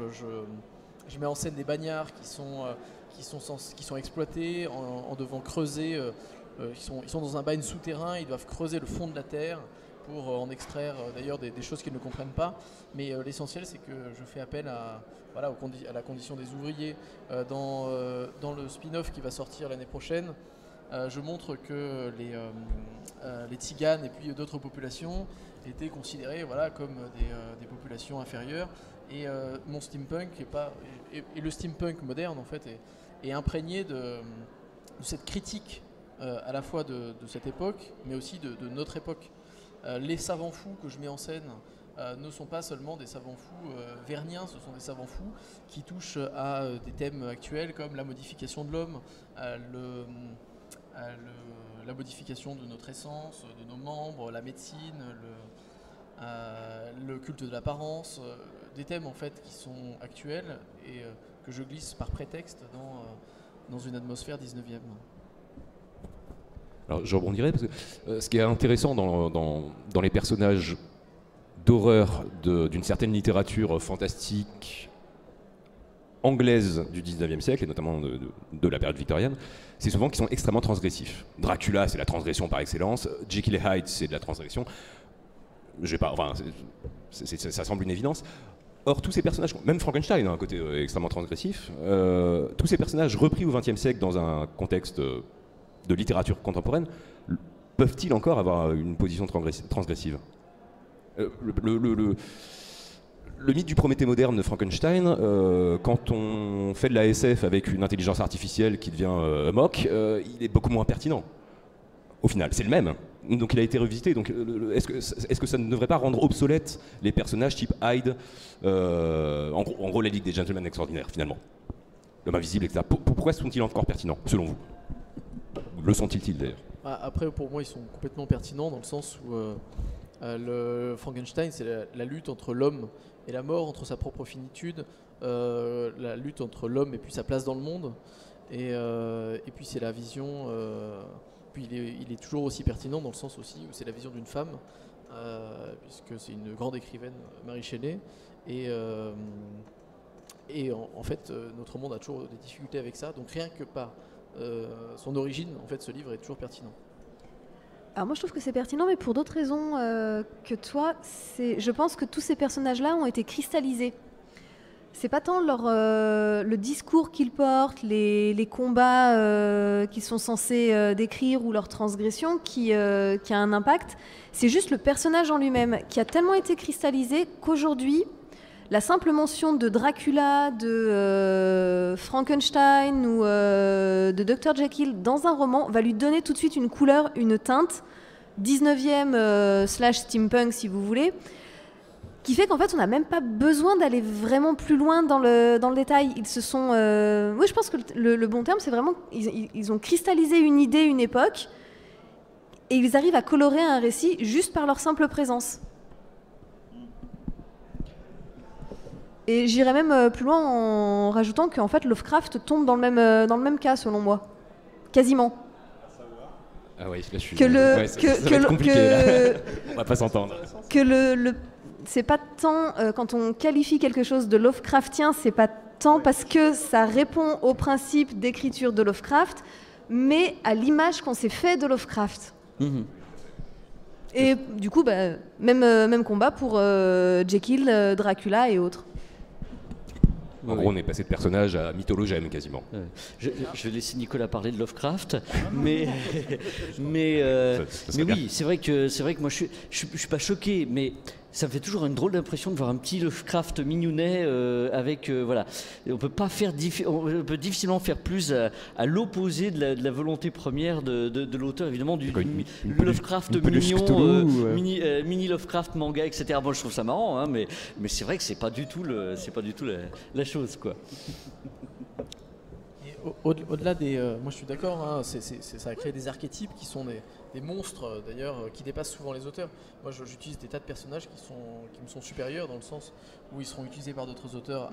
je mets en scène des bagnards qui sont exploités en devant creuser. Ils sont dans un bagne souterrain, ils doivent creuser le fond de la terre pour en extraire d'ailleurs des choses qu'ils ne comprennent pas. Mais l'essentiel, c'est que je fais appel à la condition des ouvriers. Dans le spin-off qui va sortir l'année prochaine, je montre que les tziganes et puis d'autres populations étaient considérées comme des populations inférieures. Et mon steampunk et le steampunk moderne en fait est imprégné de cette critique à la fois de cette époque, mais aussi de notre époque. Les savants fous que je mets en scène ne sont pas seulement des savants fous verniens, ce sont des savants fous qui touchent à des thèmes actuels comme la modification de l'homme, la modification de notre essence, de nos membres, la médecine, le culte de l'apparence, des thèmes en fait qui sont actuels et que je glisse par prétexte dans une atmosphère 19e. Alors je rebondirai parce que ce qui est intéressant dans les personnages d'horreur d'une certaine littérature fantastique anglaise du 19e siècle, et notamment de la période victorienne, c'est souvent qu'ils sont extrêmement transgressifs. Dracula, c'est la transgression par excellence. Jekyll et Hyde, c'est de la transgression. Ça semble une évidence. Or, tous ces personnages, même Frankenstein a un côté extrêmement transgressif, tous ces personnages repris au XXe siècle dans un contexte de littérature contemporaine, peuvent-ils encore avoir une position transgressive ? Le mythe du Prométhée moderne de Frankenstein, quand on fait de la SF avec une intelligence artificielle qui devient moque, il est beaucoup moins pertinent. Au final, c'est le même. Donc il a été revisité. Donc, est-ce que ça ne devrait pas rendre obsolètes les personnages type Hyde, en gros la Ligue des Gentlemen Extraordinaires, finalement, l'homme invisible, etc. Pourquoi sont-ils encore pertinents, selon vous ? Le sont-ils d'ailleurs ? Après, pour moi, ils sont complètement pertinents dans le sens où le Frankenstein, c'est la lutte entre l'homme et la mort, entre sa propre finitude, la lutte entre l'homme et puis sa place dans le monde, et puis c'est la vision. Puis il est toujours aussi pertinent dans le sens aussi où c'est la vision d'une femme, puisque c'est une grande écrivaine, Mary Shelley, et en fait notre monde a toujours des difficultés avec ça. Donc rien que par son origine, en fait, ce livre est toujours pertinent. Alors moi je trouve que c'est pertinent, mais pour d'autres raisons que toi. Je pense que tous ces personnages-là ont été cristallisés. C'est pas tant le discours qu'ils portent, les combats qu'ils sont censés décrire ou leur transgression qui a un impact. C'est juste le personnage en lui-même qui a tellement été cristallisé qu'aujourd'hui, la simple mention de Dracula, de Frankenstein ou de Dr. Jekyll dans un roman va lui donner tout de suite une couleur, une teinte, 19e / steampunk si vous voulez, qui fait qu'en fait on n'a même pas besoin d'aller vraiment plus loin dans le détail. Ils se sont... Oui, je pense que le bon terme c'est vraiment... Ils ont cristallisé une idée, une époque, et ils arrivent à colorer un récit juste par leur simple présence. Et j'irais même plus loin en rajoutant qu'en fait Lovecraft tombe dans le même cas selon moi, quasiment. Ah ouais, là je suis. Ça va être compliqué, là. On va pas s'entendre. C'est pas tant quand on qualifie quelque chose de Lovecraftien, c'est pas tant parce que ça répond au principe d'écriture de Lovecraft, mais à l'image qu'on s'est fait de Lovecraft. Mm-hmm. Et du coup, même combat pour Jekyll, Dracula et autres. En gros, on est passé de personnage à mythologème quasiment. Je vais laisser Nicolas parler de Lovecraft, mais oui, c'est vrai que moi je suis pas choqué, mais ça me fait toujours une drôle d'impression de voir un petit Lovecraft mignonnet avec voilà. On peut difficilement faire plus à l'opposé de la volonté première de l'auteur, évidemment, du Lovecraft mignon, mini Lovecraft manga, etc. Bon, je trouve ça marrant, hein, mais c'est vrai que c'est pas du tout la chose, quoi. Au-delà des... moi je suis d'accord, hein, ça a créé des archétypes qui sont des monstres d'ailleurs qui dépassent souvent les auteurs. Moi j'utilise des tas de personnages qui me sont supérieurs dans le sens où ils seront utilisés par d'autres auteurs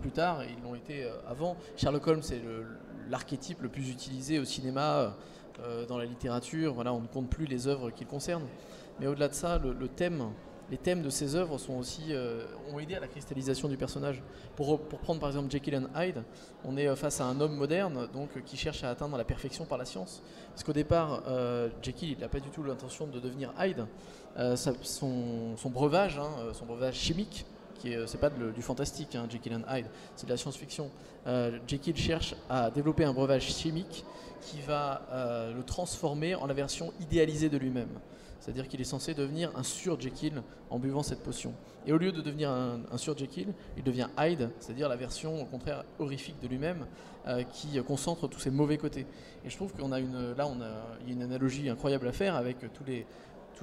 plus tard et ils l'ont été avant. Sherlock Holmes c'est l'archétype le plus utilisé au cinéma, dans la littérature, voilà, on ne compte plus les œuvres qui le concernent. Mais au-delà de ça, les thèmes de ces œuvres sont aussi, ont aidé à la cristallisation du personnage. Pour prendre par exemple Jekyll and Hyde, on est face à un homme moderne donc, qui cherche à atteindre la perfection par la science. Parce qu'au départ, Jekyll n'a pas du tout l'intention de devenir Hyde. Son breuvage, son breuvage chimique, c'est pas du fantastique, hein, Jekyll and Hyde, c'est de la science-fiction. Jekyll cherche à développer un breuvage chimique qui va le transformer en la version idéalisée de lui-même. C'est-à-dire qu'il est censé devenir un sur-Jekyll en buvant cette potion. Et au lieu de devenir un sur-Jekyll, il devient Hyde, c'est-à-dire la version au contraire horrifique de lui-même, qui concentre tous ses mauvais côtés. Et je trouve qu'il y a une analogie incroyable à faire avec tous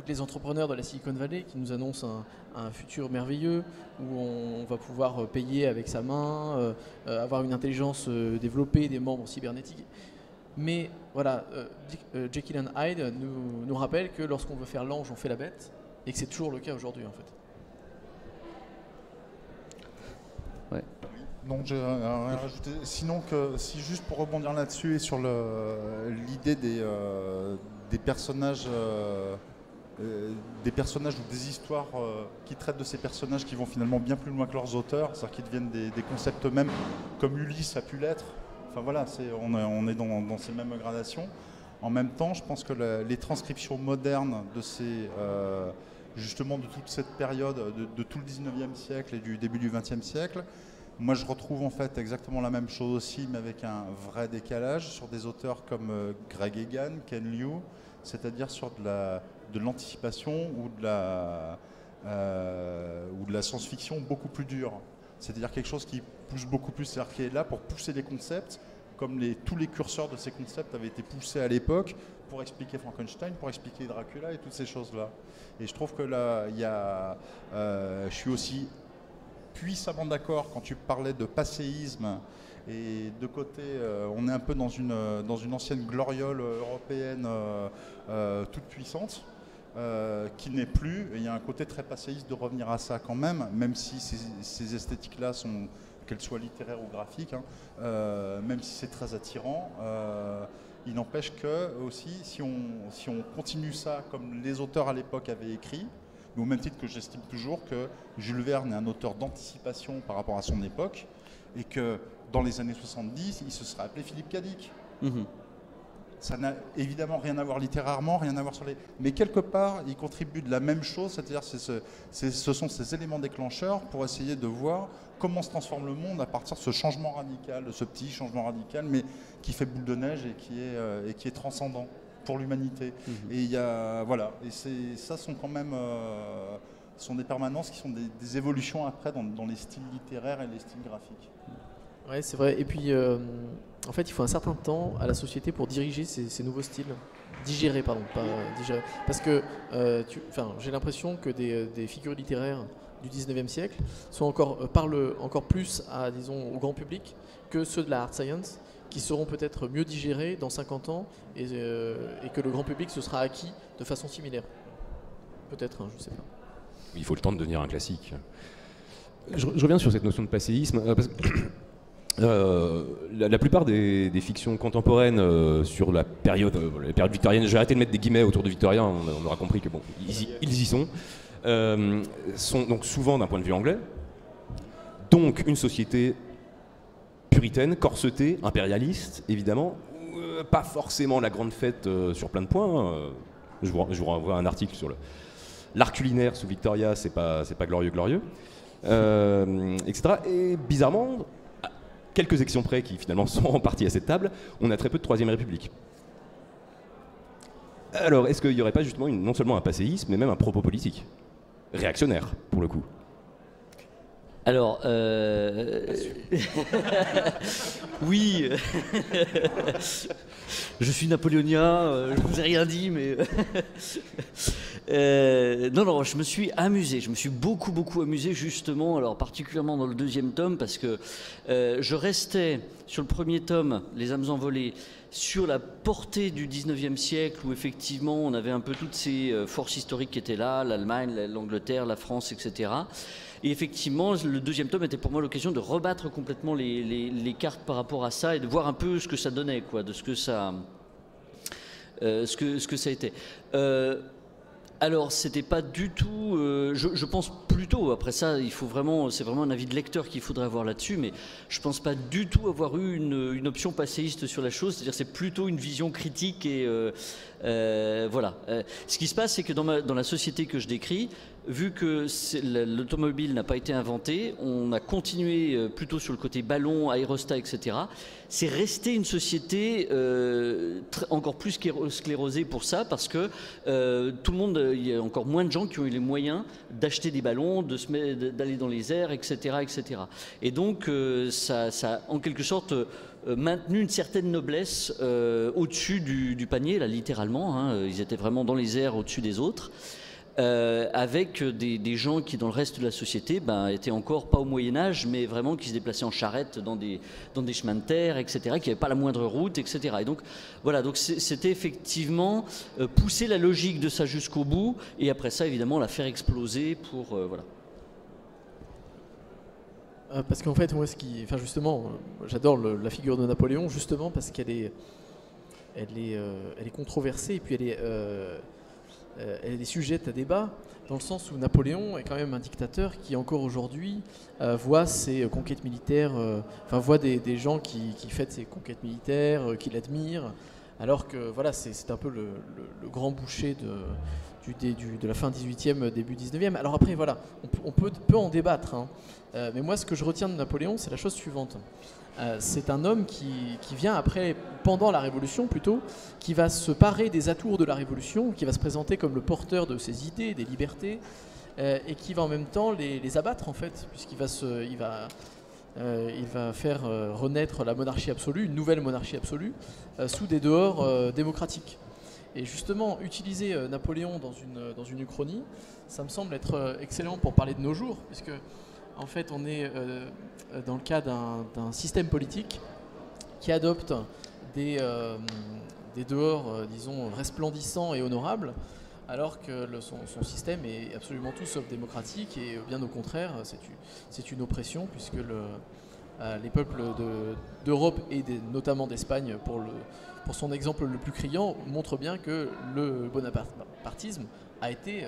les entrepreneurs de la Silicon Valley qui nous annoncent un futur merveilleux où on va pouvoir payer avec sa main, avoir une intelligence développée, des membres cybernétiques. Mais voilà, Jekyll and Hyde nous rappelle que lorsqu'on veut faire l'ange, on fait la bête, et que c'est toujours le cas aujourd'hui en fait. Ouais. Donc j'ai rien à rajouter. Sinon si juste pour rebondir là-dessus et sur l'idée des personnages ou des histoires qui traitent de ces personnages qui vont finalement bien plus loin que leurs auteurs, c'est-à-dire qui deviennent des concepts eux-mêmes, comme Ulysse a pu l'être. Enfin voilà, on est dans ces mêmes gradations. En même temps, je pense que les transcriptions modernes de justement de toute cette période, de tout le 19e siècle et du début du 20e siècle, moi je retrouve en fait exactement la même chose aussi, mais avec un vrai décalage sur des auteurs comme Greg Egan, Ken Liu, c'est-à-dire sur de l'anticipation ou de la science-fiction beaucoup plus dure. C'est-à-dire quelque chose qui pousse beaucoup plus, c'est-à-dire qui est là pour pousser les concepts, comme tous les curseurs de ces concepts avaient été poussés à l'époque pour expliquer Frankenstein, pour expliquer Dracula et toutes ces choses-là. Et je trouve que là, je suis aussi puissamment d'accord quand tu parlais de passéisme et de côté, on est un peu dans une ancienne gloriole européenne toute puissante. Qui n'est plus, et il y a un côté très passéiste de revenir à ça quand même si ces esthétiques-là sont, qu'elles soient littéraires ou graphiques, même si c'est très attirant, il n'empêche que aussi, si on continue ça comme les auteurs à l'époque avaient écrit, mais au même titre que j'estime toujours que Jules Verne est un auteur d'anticipation par rapport à son époque, et que dans les années 70, il se serait appelé Philippe K. Dick. Ça n'a évidemment rien à voir littérairement, rien à voir sur les... Mais quelque part, il contribue de la même chose, c'est-à-dire ce sont ces éléments déclencheurs pour essayer de voir comment se transforme le monde à partir de ce changement radical, de ce petit changement radical, mais qui fait boule de neige et qui est transcendant pour l'humanité. Et il y a... Voilà. Et ça sont quand même... sont des permanences qui sont des évolutions après dans les styles littéraires et les styles graphiques. Ouais, c'est vrai. Et puis, en fait, il faut un certain temps à la société pour diriger ces nouveaux styles. Digérer, pardon, pas digérer. Parce que j'ai l'impression que des figures littéraires du 19e siècle parlent encore plus au grand public que ceux de la hard science, qui seront peut-être mieux digérés dans 50 ans et que le grand public se sera acquis de façon similaire. Peut-être, je ne sais pas. Il faut le temps de devenir un classique. Je reviens sur cette notion de passéisme, parce que la plupart des fictions contemporaines sur la période victorienne, j'ai arrêté de mettre des guillemets autour de victorien, on aura compris que bon, ils y sont donc souvent d'un point de vue anglais, donc une société puritaine, corsetée, impérialiste, évidemment, pas forcément la grande fête sur plein de points. Je vous renvoie un article sur l'art culinaire sous Victoria, c'est pas glorieux. etc. Et bizarrement, à quelques exceptions près qui finalement sont en partie à cette table, on a très peu de Troisième République. Alors, est-ce qu'il n'y aurait pas justement non seulement un passéisme, mais même un propos politique réactionnaire, pour le coup? Alors, oui, je suis napoléonien, je vous ai rien dit, mais non, je me suis amusé, je me suis beaucoup amusé justement, alors particulièrement dans le deuxième tome, parce que je restais sur le premier tome, Les âmes envolées, sur la portée du 19e siècle, où effectivement on avait un peu toutes ces forces historiques qui étaient là, l'Allemagne, l'Angleterre, la France, etc. Et effectivement, le deuxième tome était pour moi l'occasion de rebattre complètement les cartes par rapport à ça et de voir un peu ce que ça donnait, quoi, de ce que ça a été. Alors, c'était pas du tout. Je pense plutôt. Après ça, c'est vraiment un avis de lecteur qu'il faudrait avoir là-dessus. Mais je pense pas du tout avoir eu une option passéiste sur la chose. C'est-à-dire, c'est plutôt une vision critique et voilà. Ce qui se passe, c'est que dans la société que je décris, vu que l'automobile n'a pas été inventée, on a continué plutôt sur le côté ballon, aérostat, etc. C'est resté une société encore plus sclérosée pour ça, parce que tout le monde, il y a encore moins de gens qui ont eu les moyens d'acheter des ballons, d'aller dans les airs, etc., etc. Et donc, ça a en quelque sorte maintenu une certaine noblesse au-dessus du panier, là, littéralement. Hein, ils étaient vraiment dans les airs au-dessus des autres. Avec des gens qui, dans le reste de la société, étaient encore pas au Moyen-Âge, mais vraiment qui se déplaçaient en charrette dans des chemins de terre, etc., qui n'avaient pas la moindre route, etc. Et donc, voilà, donc c'était effectivement pousser la logique de ça jusqu'au bout, et après ça, évidemment, la faire exploser pour. Voilà. Parce qu'en fait, moi, justement, j'adore la figure de Napoléon, justement parce qu'elle est controversée, et puis elle est sujette à débat, dans le sens où Napoléon est quand même un dictateur qui, encore aujourd'hui, voit ses conquêtes militaires, voit des gens qui fêtent ses conquêtes militaires, qui l'admirent, alors que voilà, c'est un peu le grand boucher de la fin 18e, début 19e. Alors après, voilà, on peut en débattre, hein. Mais moi, ce que je retiens de Napoléon, c'est la chose suivante. C'est un homme qui vient pendant la Révolution plutôt, qui va se parer des atours de la Révolution, qui va se présenter comme le porteur de ses idées, des libertés, et qui va en même temps les abattre en fait, puisqu'il va faire renaître la monarchie absolue, une nouvelle monarchie absolue, sous des dehors démocratiques. Et justement, utiliser Napoléon dans une uchronie, ça me semble être excellent pour parler de nos jours, puisque en fait, on est dans le cas d'un système politique qui adopte des dehors, disons, resplendissants et honorables, alors que son système est absolument tout sauf démocratique, et bien au contraire, c'est une oppression, puisque les peuples d'Europe et notamment d'Espagne, pour son exemple le plus criant, montrent bien que le bonapartisme a été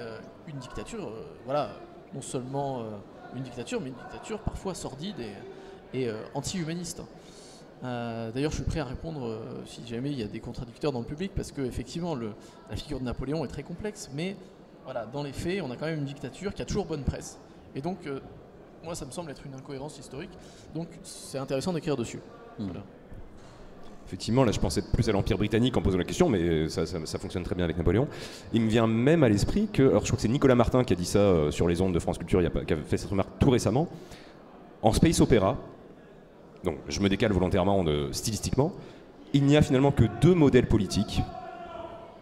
une dictature, voilà, non seulement une dictature, mais une dictature parfois sordide et anti-humaniste. D'ailleurs, je suis prêt à répondre si jamais il y a des contradicteurs dans le public, parce qu'effectivement, la figure de Napoléon est très complexe, mais voilà, dans les faits, on a quand même une dictature qui a toujours bonne presse. Et donc, moi, ça me semble être une incohérence historique, donc c'est intéressant d'écrire dessus. Voilà. Effectivement, là je pensais plus à l'Empire britannique en posant la question, mais ça fonctionne très bien avec Napoléon. Il me vient même à l'esprit que, alors je crois que c'est Nicolas Martin qui a dit ça sur les ondes de France Culture, qui a fait cette remarque tout récemment, en space opéra, donc je me décale volontairement stylistiquement, il n'y a finalement que deux modèles politiques,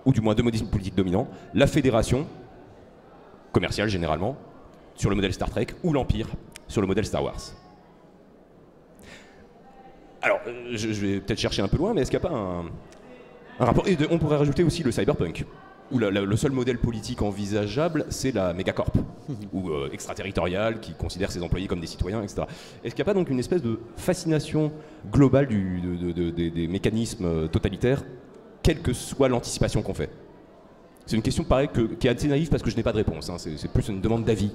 ou du moins deux modèles politiques dominants, la fédération, commerciale généralement, sur le modèle Star Trek, ou l'Empire, sur le modèle Star Wars. Alors, je vais peut-être chercher un peu loin, mais est-ce qu'il n'y a pas un rapport? Et on pourrait rajouter aussi le cyberpunk, où le seul modèle politique envisageable, c'est la mégacorp, ou extraterritoriale, qui considère ses employés comme des citoyens, etc. Est-ce qu'il n'y a pas donc une espèce de fascination globale des mécanismes totalitaires, quelle que soit l'anticipation qu'on fait? C'est une question pareil qui est assez naïve parce que je n'ai pas de réponse, hein. C'est plus une demande d'avis.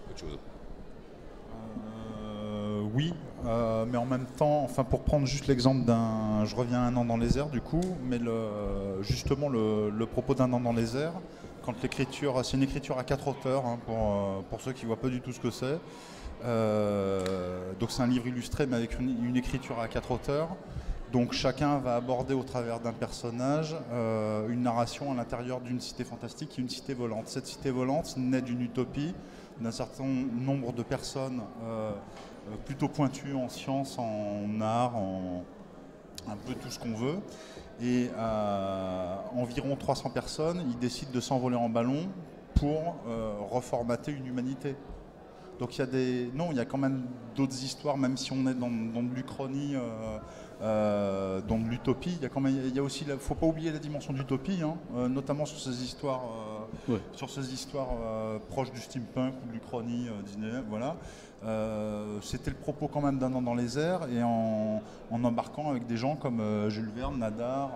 Autre chose. Oui, mais en même temps, pour prendre juste l'exemple je reviens à Un an dans les airs du coup, mais justement le propos d'Un an dans les airs, Quand l'écriture, c'est une écriture à 4 auteurs, hein, pour ceux qui ne voient pas du tout ce que c'est. Donc c'est un livre illustré mais avec une écriture à 4 auteurs. Donc chacun va aborder au travers d'un personnage une narration à l'intérieur d'une cité fantastique qui est une cité volante. Cette cité volante naît d'une utopie, d'un certain nombre de personnes plutôt pointues en sciences, en art, en un peu tout ce qu'on veut. Et environ 300 personnes, ils décident de s'envoler en ballon pour reformater une humanité. Donc il y a quand même d'autres histoires, même si on est dans de l'Uchronie, dans de l'utopie. Il y a aussi, faut pas oublier la dimension d'utopie, hein, notamment sur ces histoires, proches du steampunk ou de l'Uchronie, Disney, voilà. C'était le propos quand même d'un an dans les airs, et en embarquant avec des gens comme Jules Verne, Nadar,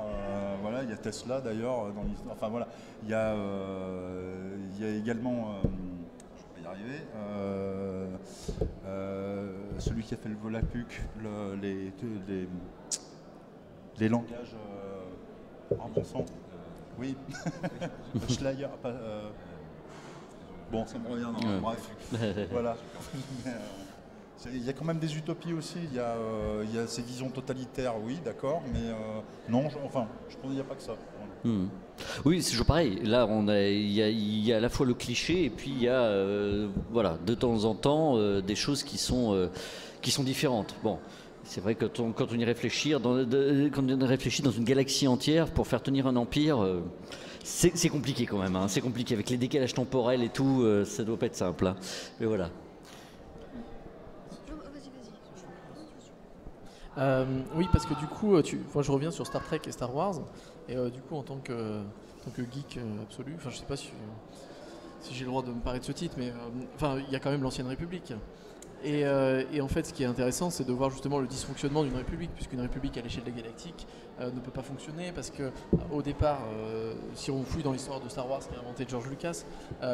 voilà, il y a Tesla d'ailleurs dans l'histoire. Enfin voilà, il y a également celui qui a fait le Volapük, les langages en bon sang. Oui, Schleyer. Bon, ça me revient. Non, bref, voilà. Il y a quand même des utopies aussi. Il y a ces visions totalitaires, oui, d'accord, mais non. Je pense qu'il n'y a pas que ça. Voilà. Oui, c'est toujours pareil. Là, il y a à la fois le cliché et puis il y a, voilà, de temps en temps, des choses qui sont différentes. Bon, c'est vrai que quand on y réfléchit, quand on réfléchit dans une galaxie entière pour faire tenir un empire, c'est compliqué quand même. Hein. C'est compliqué avec les décalages temporels et tout. Ça doit pas être simple. Hein. Mais voilà. Oui, parce que du coup, moi, je reviens sur Star Trek et Star Wars, et du coup, en tant que geek absolu, je sais pas si j'ai le droit de me parler de ce titre, mais il y a quand même l'Ancienne République. Et en fait, ce qui est intéressant, c'est de voir justement le dysfonctionnement d'une république, puisqu'une république à l'échelle des galactiques ne peut pas fonctionner, parce que au départ, si on fouille dans l'histoire de Star Wars qui a inventé George Lucas,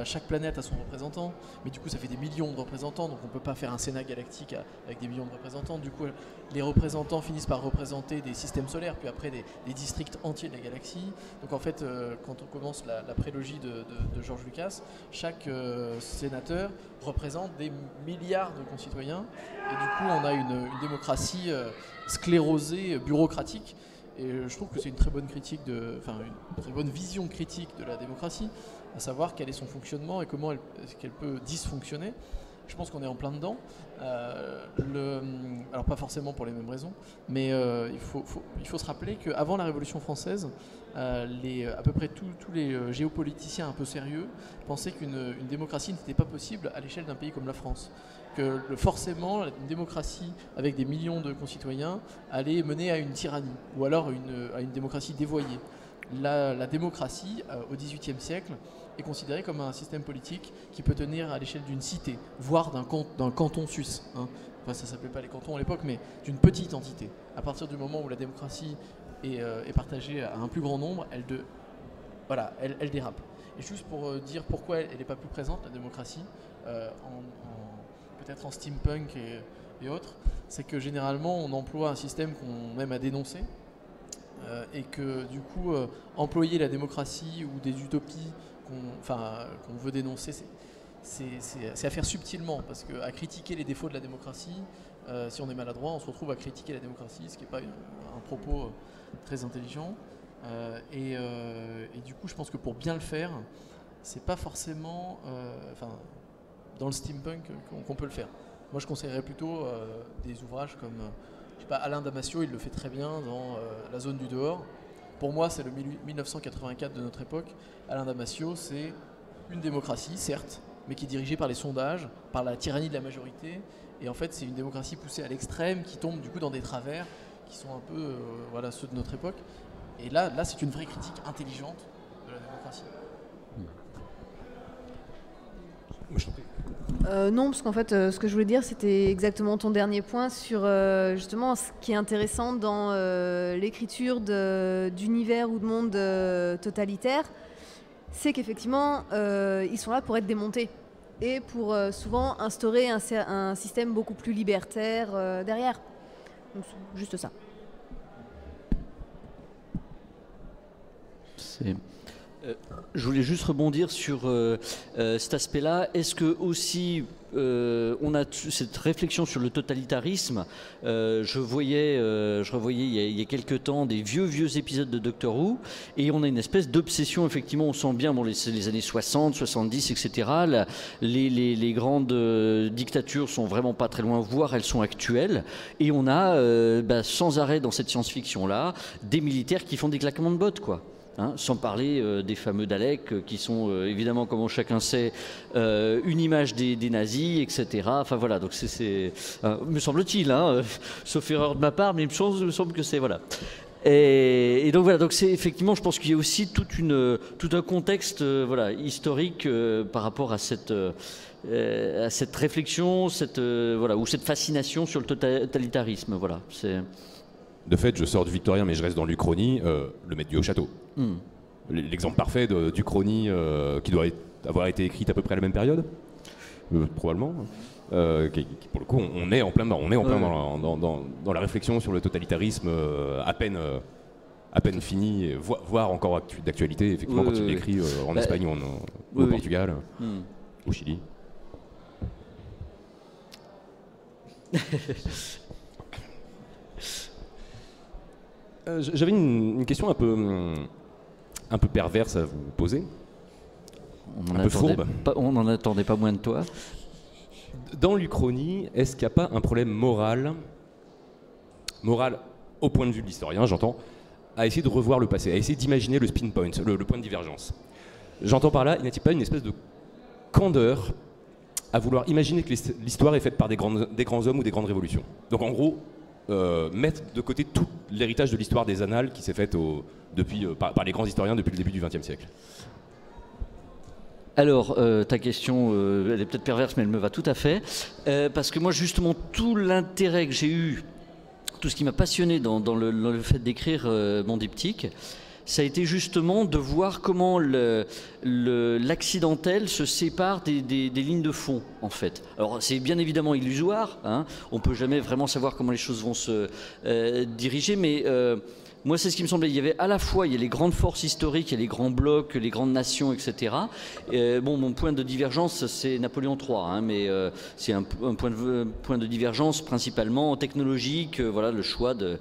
chaque planète a son représentant, mais du coup ça fait des millions de représentants, donc on ne peut pas faire un Sénat galactique avec des millions de représentants. Du coup, les représentants finissent par représenter des systèmes solaires, puis après des districts entiers de la galaxie. Donc en fait, quand on commence la prélogie de George Lucas, chaque sénateur représente des milliards de concitoyens, et du coup on a une démocratie sclérosée, bureaucratique, et je trouve que c'est une très bonne critique, une très bonne vision critique de la démocratie, à savoir quel est son fonctionnement et comment est-ce qu'elle peut dysfonctionner. Je pense qu'on est en plein dedans, alors pas forcément pour les mêmes raisons, mais il faut se rappeler qu'avant la Révolution française, à peu près tous les géopoliticiens un peu sérieux pensaient qu'une démocratie n'était pas possible à l'échelle d'un pays comme la France. Que forcément, une démocratie avec des millions de concitoyens allait mener à une tyrannie, ou alors à une démocratie dévoyée. La démocratie, au XVIIIe siècle, est considérée comme un système politique qui peut tenir à l'échelle d'une cité, voire d'un canton suisse. Hein. Enfin, ça ne s'appelait pas les cantons à l'époque, mais d'une petite entité. À partir du moment où la démocratie est partagée à un plus grand nombre, elle dérape. Et juste pour dire pourquoi elle n'est pas plus présente, la démocratie, peut-être en steampunk et autres, c'est que généralement on emploie un système qu'on aime à dénoncer, et que du coup employer la démocratie ou des utopies qu'on veut dénoncer, c'est à faire subtilement, parce qu'à critiquer les défauts de la démocratie, si on est maladroit, on se retrouve à critiquer la démocratie, ce qui n'est pas un propos très intelligent. Et du coup, je pense que pour bien le faire, c'est pas forcément dans le steampunk qu'on peut le faire. Moi, je conseillerais plutôt des ouvrages comme Alain Damasio, il le fait très bien dans La zone du dehors. Pour moi, c'est le 1984 de notre époque. Alain Damasio, c'est une démocratie, certes, mais qui est dirigée par les sondages, par la tyrannie de la majorité. Et en fait, c'est une démocratie poussée à l'extrême qui tombe du coup dans des travers qui sont un peu ceux de notre époque. Et là, c'est une vraie critique intelligente de la démocratie. Non, parce qu'en fait, ce que je voulais dire, c'était exactement ton dernier point sur justement ce qui est intéressant dans l'écriture d'univers ou de monde totalitaire, c'est qu'effectivement, ils sont là pour être démontés et pour souvent instaurer un système beaucoup plus libertaire derrière. Donc, c'est juste ça. Je voulais juste rebondir sur cet aspect-là. Est-ce que aussi on a cette réflexion sur le totalitarisme? Je revoyais il y a quelques temps des vieux épisodes de Doctor Who, et on a une espèce d'obsession, effectivement, on sent bien, bon, les années 60, 70, etc. Les grandes dictatures sont vraiment pas très loin, voire elles sont actuelles, et on a sans arrêt dans cette science-fiction-là des militaires qui font des claquements de bottes, quoi. Hein, sans parler des fameux Daleks qui sont évidemment, comme chacun sait, une image des nazis, etc. Enfin voilà, donc c'est me semble-t-il, hein, sauf erreur de ma part, mais il me semble que c'est voilà. Et donc voilà, donc c'est effectivement, je pense qu'il y a aussi tout un contexte voilà, historique par rapport à cette réflexion, voilà, ou cette fascination sur le totalitarisme. Voilà, c'est. De fait, je sors du victorien, mais je reste dans l'Uchronie, le maître du haut château. L'exemple parfait d'Uchronie qui doit avoir été écrite à peu près à la même période, probablement. Qui, pour le coup, on est en plein dans la réflexion sur le totalitarisme à peine fini, voire encore d'actualité, effectivement, quand il l'écrit en Espagne ou au Portugal, au Chili. J'avais une question un peu perverse à vous poser. Un peu fourbe. On n'en attendait pas moins de toi. Dans l'Uchronie, est-ce qu'il n'y a pas un problème moral au point de vue de l'historien, j'entends, à essayer de revoir le passé, à essayer d'imaginer le spin point, le point de divergence? J'entends par là, n'y a-t-il pas une espèce de candeur à vouloir imaginer que l'histoire est faite par des grands hommes ou des grandes révolutions? Donc en gros, mettre de côté tout l'héritage de l'histoire des annales qui s'est faite par les grands historiens depuis le début du XXe siècle. Alors, ta question, elle est peut-être perverse, mais elle me va tout à fait. Parce que moi, justement, tout l'intérêt que j'ai eu, tout ce qui m'a passionné dans le fait d'écrire mon diptyque, ça a été justement de voir comment l'accidentel se sépare des lignes de fond, en fait. Alors, c'est bien évidemment illusoire, hein, on ne peut jamais vraiment savoir comment les choses vont se diriger, mais moi, c'est ce qui me semblait. Il y avait à la fois les grandes forces historiques, il y a les grands blocs, les grandes nations, etc. Bon, mon point de divergence, c'est Napoléon III, hein, mais c'est un point de divergence principalement technologique. Voilà, le choix de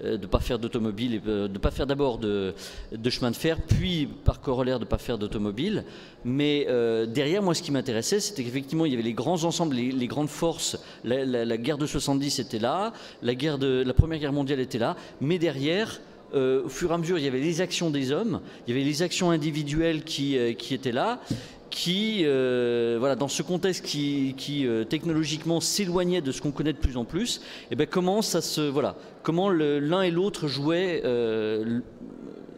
ne pas faire d'automobile, et de ne pas faire d'abord de chemin de fer, puis par corollaire de ne pas faire d'automobile. Mais derrière, moi, ce qui m'intéressait, c'était qu'effectivement, il y avait les grands ensembles, les grandes forces. La guerre de 70 était là, la Première Guerre mondiale était là, mais derrière, au fur et à mesure, il y avait les actions des hommes, il y avait les actions individuelles qui étaient là, qui, voilà, dans ce contexte qui technologiquement s'éloignait de ce qu'on connaît de plus en plus, et ben comment l'un et l'autre jouaient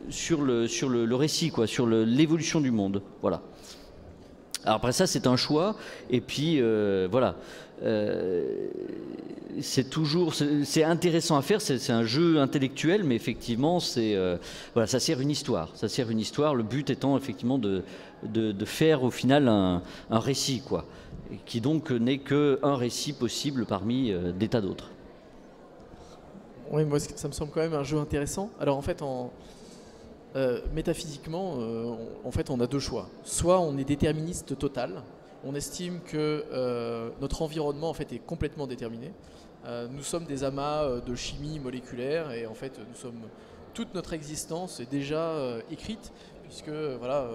sur le récit, quoi, sur l'évolution du monde. Voilà. Alors après ça, c'est un choix, et puis voilà. C'est intéressant à faire, c'est un jeu intellectuel, mais effectivement, voilà, ça sert une histoire. Ça sert une histoire, le but étant effectivement de faire au final un récit, quoi, qui donc n'est qu'un récit possible parmi des tas d'autres. Oui, moi, ça me semble quand même un jeu intéressant. Alors en fait, métaphysiquement, en fait, on a deux choix. Soit on est déterministe total, on estime que notre environnement en fait est complètement déterminé. Nous sommes des amas de chimie moléculaire et en fait, toute notre existence est déjà écrite, puisque voilà,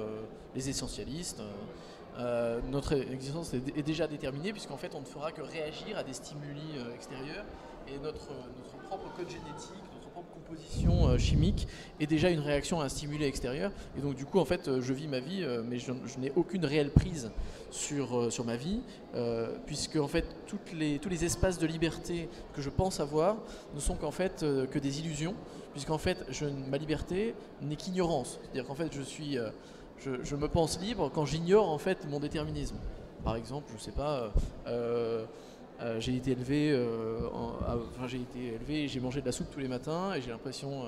les essentialistes, notre existence est déjà déterminée, puisqu'en fait, on ne fera que réagir à des stimuli extérieurs, et notre propre code génétique, notre propre composition chimique est déjà une réaction à un stimuli extérieur. Et donc du coup, en fait, je vis ma vie, mais je n'ai aucune réelle prise sur ma vie, puisque en fait, tous les espaces de liberté que je pense avoir ne sont qu'en fait que des illusions, puisqu'en fait, ma liberté n'est qu'ignorance. C'est-à-dire qu'en fait, je me pense libre quand j'ignore en fait mon déterminisme. Par exemple, je sais pas. J'ai été élevé et j'ai mangé de la soupe tous les matins, et j'ai l'impression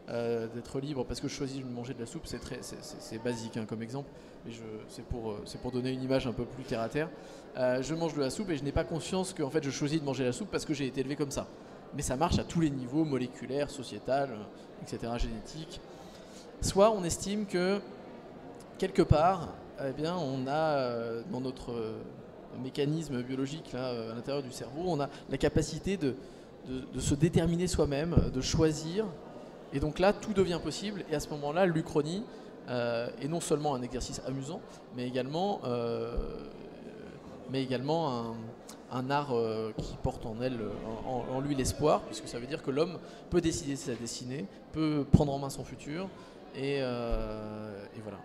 d'être libre parce que je choisis de manger de la soupe. C'est basique, hein, comme exemple, mais c'est pour donner une image un peu plus terre à terre. Je mange de la soupe et je n'ai pas conscience que en fait, je choisis de manger la soupe parce que j'ai été élevé comme ça. Mais ça marche à tous les niveaux, moléculaire, sociétal, etc., génétique. Soit on estime que quelque part, eh bien, on a dans notre mécanisme biologique là, à l'intérieur du cerveau, on a la capacité de se déterminer soi-même, de choisir. Et donc là, tout devient possible. Et à ce moment-là, l'Uchronie est non seulement un exercice amusant, mais également un art qui porte en lui l'espoir, puisque ça veut dire que l'homme peut décider sa destinée, peut prendre en main son futur. Et voilà.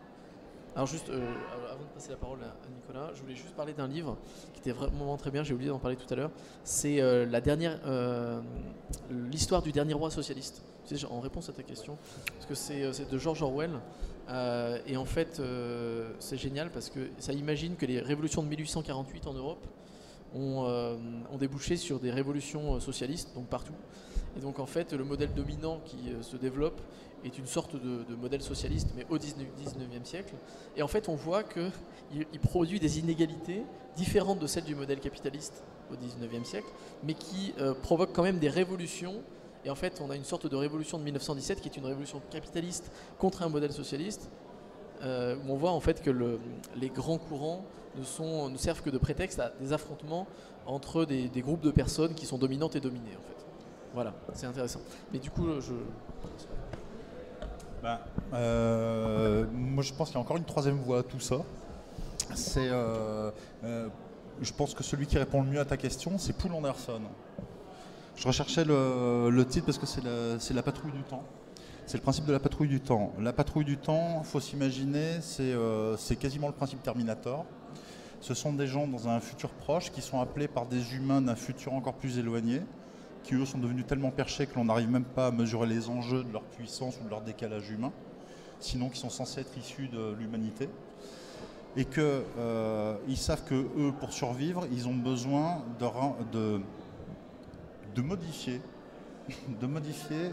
Alors juste, avant de passer la parole à Nicolas, je voulais juste parler d'un livre qui était vraiment très bien, j'ai oublié d'en parler tout à l'heure. C'est l'histoire du dernier roi socialiste. C'est en réponse à ta question, parce que c'est de George Orwell. Et en fait, c'est génial parce que ça imagine que les révolutions de 1848 en Europe ont débouché sur des révolutions socialistes, donc partout. Et donc en fait, le modèle dominant qui se développe est une sorte de modèle socialiste, mais au 19e siècle. Et en fait, on voit qu'il produit des inégalités différentes de celles du modèle capitaliste au 19e siècle, mais qui provoquent quand même des révolutions. Et en fait, on a une sorte de révolution de 1917 qui est une révolution capitaliste contre un modèle socialiste, où on voit en fait que les grands courants ne servent que de prétexte à des affrontements entre des groupes de personnes qui sont dominantes et dominées, en fait. Voilà, c'est intéressant. Mais du coup, moi, je pense qu'il y a encore une troisième voie à tout ça. Je pense que celui qui répond le mieux à ta question, c'est Poul Anderson. Je recherchais le titre parce que c'est la patrouille du temps. C'est le principe de la patrouille du temps. La patrouille du temps, il faut s'imaginer, c'est quasiment le principe Terminator. Ce sont des gens dans un futur proche qui sont appelés par des humains d'un futur encore plus éloigné, qui eux sont devenus tellement perchés que l'on n'arrive même pas à mesurer les enjeux de leur puissance ou de leur décalage humain, sinon qui sont censés être issus de l'humanité. Et qu'ils savent que eux, pour survivre, ils ont besoin de modifier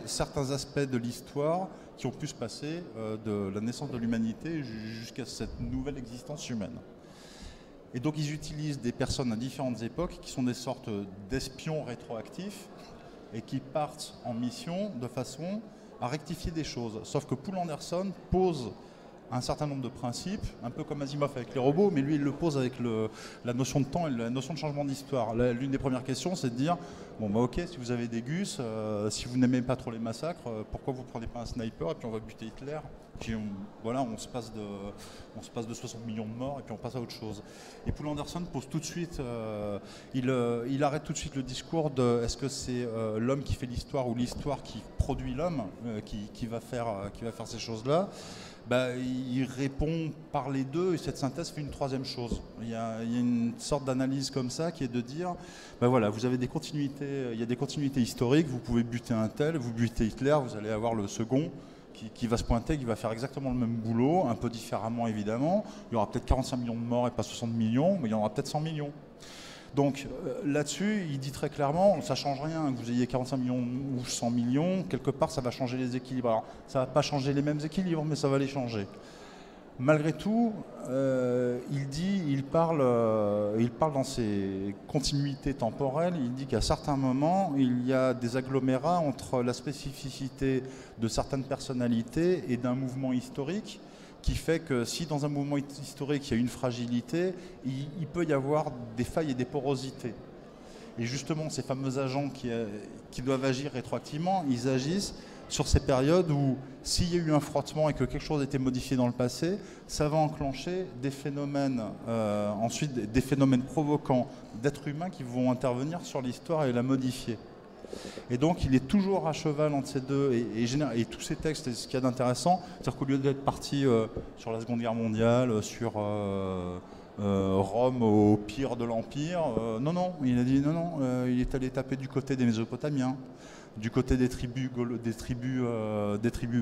certains aspects de l'histoire qui ont pu se passer de la naissance de l'humanité jusqu'à cette nouvelle existence humaine. Et donc ils utilisent des personnes à différentes époques qui sont des sortes d'espions rétroactifs et qui partent en mission de façon à rectifier des choses. Sauf que Poul Anderson pose un certain nombre de principes, un peu comme Asimov avec les robots, mais lui il le pose avec la notion de temps et la notion de changement d'histoire. L'une des premières questions, c'est de dire, bon bah ok, si vous avez des gus, si vous n'aimez pas trop les massacres, pourquoi vous ne prenez pas un sniper et puis on va buter Hitler, puis on se passe de 60 millions de morts et puis on passe à autre chose. Et Poul Anderson pose tout de suite, il arrête tout de suite le discours de est-ce que c'est l'homme qui fait l'histoire ou l'histoire qui produit l'homme qui va faire ces choses-là. Il répond par les deux et cette synthèse fait une troisième chose. Il y a une sorte d'analyse comme ça qui est de dire, voilà, vous avez des continuités, il y a des continuités historiques, vous pouvez buter un tel, vous butez Hitler, vous allez avoir le second qui va se pointer, qui va faire exactement le même boulot, un peu différemment évidemment. Il y aura peut-être 45 millions de morts et pas 60 millions, mais il y en aura peut-être 100 millions. Donc là-dessus, il dit très clairement, ça ne change rien, que vous ayez 45 millions ou 100 millions, quelque part ça va changer les équilibres. Alors ça ne va pas changer les mêmes équilibres, mais ça va les changer. Malgré tout, il parle dans ses continuités temporelles, il dit qu'à certains moments, il y a des agglomérats entre la spécificité de certaines personnalités et d'un mouvement historique, qui fait que si dans un mouvement historique il y a une fragilité, il peut y avoir des failles et des porosités. Et justement, ces fameux agents qui doivent agir rétroactivement, ils agissent sur ces périodes où s'il y a eu un frottement et que quelque chose a été modifié dans le passé, ça va enclencher des phénomènes, ensuite des phénomènes provoquants d'êtres humains qui vont intervenir sur l'histoire et la modifier. Et donc il est toujours à cheval entre ces deux, et tous ces textes, ce qu'il y a d'intéressant, c'est-à-dire qu'au lieu d'être parti sur la Seconde Guerre mondiale, sur Rome au pire de l'Empire, il a dit il est allé taper du côté des Mésopotamiens, du côté des tribus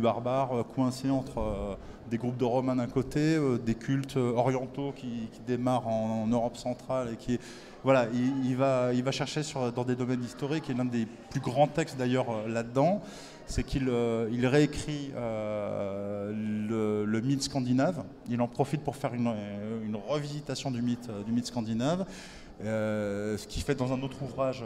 barbares coincées entre des groupes de Romains d'un côté, des cultes orientaux qui démarrent en Europe centrale et qui... Voilà, il va chercher dans des domaines historiques, et l'un des plus grands textes d'ailleurs là-dedans, c'est qu'il réécrit le mythe scandinave. Il en profite pour faire une revisitation du mythe scandinave. Ce qu'il fait dans un autre ouvrage,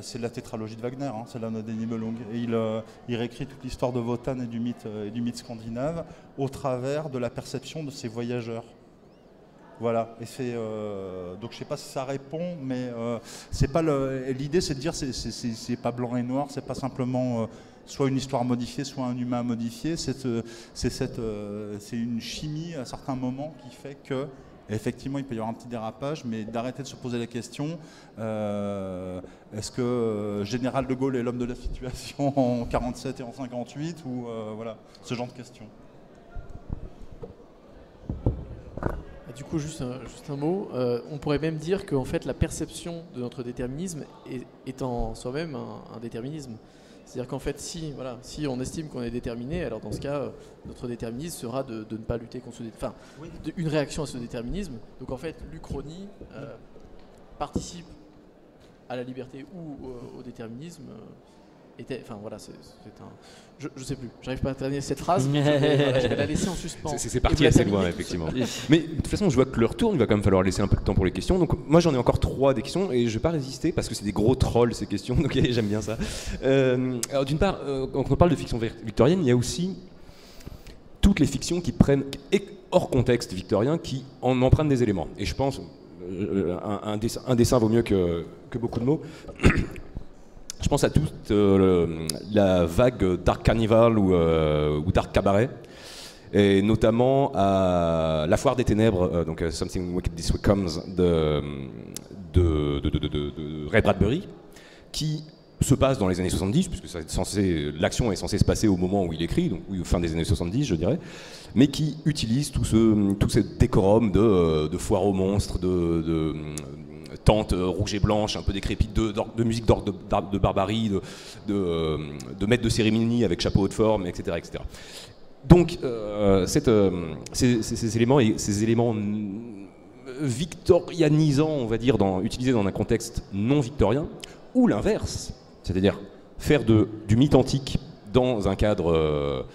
c'est la tétralogie de Wagner, hein, c'est la Note des Nibelung. Et il réécrit toute l'histoire de Wotan et du mythe scandinave au travers de la perception de ces voyageurs. Voilà, et donc je sais pas si ça répond, mais c'est pas l'idée, c'est de dire c'est pas blanc et noir, c'est pas simplement soit une histoire modifiée, soit un humain modifié, c'est une chimie à certains moments qui fait que effectivement il peut y avoir un petit dérapage, mais d'arrêter de se poser la question est-ce que Général de Gaulle est l'homme de la situation en 47 et en 58 ou voilà, ce genre de questions. Du coup, juste un mot, on pourrait même dire qu'en fait la perception de notre déterminisme est en soi-même un déterminisme. C'est-à-dire qu'en fait, si on estime qu'on est déterminé, alors dans ce cas, notre déterminisme sera de ne pas lutter contre une réaction à ce déterminisme. Donc en fait, l'Uchronie participe à la liberté ou au déterminisme. Enfin voilà, je sais plus, j'arrive pas à terminer cette phrase, je vais la laisser en suspens. C'est parti assez loin, effectivement. Mais de toute façon, je vois que l'heure tourne, il va quand même falloir laisser un peu de temps pour les questions. Donc moi j'en ai encore 3 des questions et je vais pas résister parce que c'est des gros trolls ces questions, donc j'aime bien ça. Alors d'une part, quand on parle de fiction victorienne, il y a aussi toutes les fictions qui prennent, hors contexte victorien, qui en empruntent des éléments. Et je pense, un dessin vaut mieux que beaucoup de mots. Je pense à toute la vague Dark Carnival ou Dark Cabaret, et notamment à La Foire des Ténèbres, donc Something Wicked This Way Comes de Ray Bradbury, qui se passe dans les années 70, puisque l'action est censée se passer au moment où il écrit, donc fin des années 70 je dirais, mais qui utilise tout ce décorum de foire aux monstres, de tente rouge et blanche, un peu décrépite, de musique d'orgue de barbarie, de maître de cérémonie avec chapeau haute forme, etc. etc. Donc, ces éléments victorianisants, on va dire, utilisés dans un contexte non victorien, ou l'inverse, c'est-à-dire faire du mythe antique dans un cadre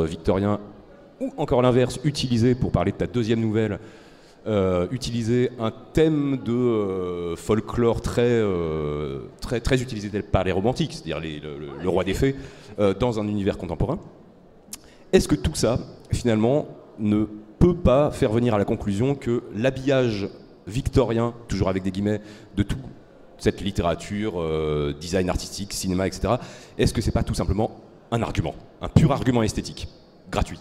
victorien, ou encore l'inverse, utilisé, pour parler de ta deuxième nouvelle, utiliser un thème de folklore très utilisé par les romantiques, c'est-à-dire le roi des fées, dans un univers contemporain. Est-ce que tout ça, finalement, ne peut pas faire venir à la conclusion que l'habillage victorien, toujours avec des guillemets, de toute cette littérature, design artistique, cinéma, etc., est-ce que c'est pas tout simplement un argument, un pur argument esthétique, gratuit ?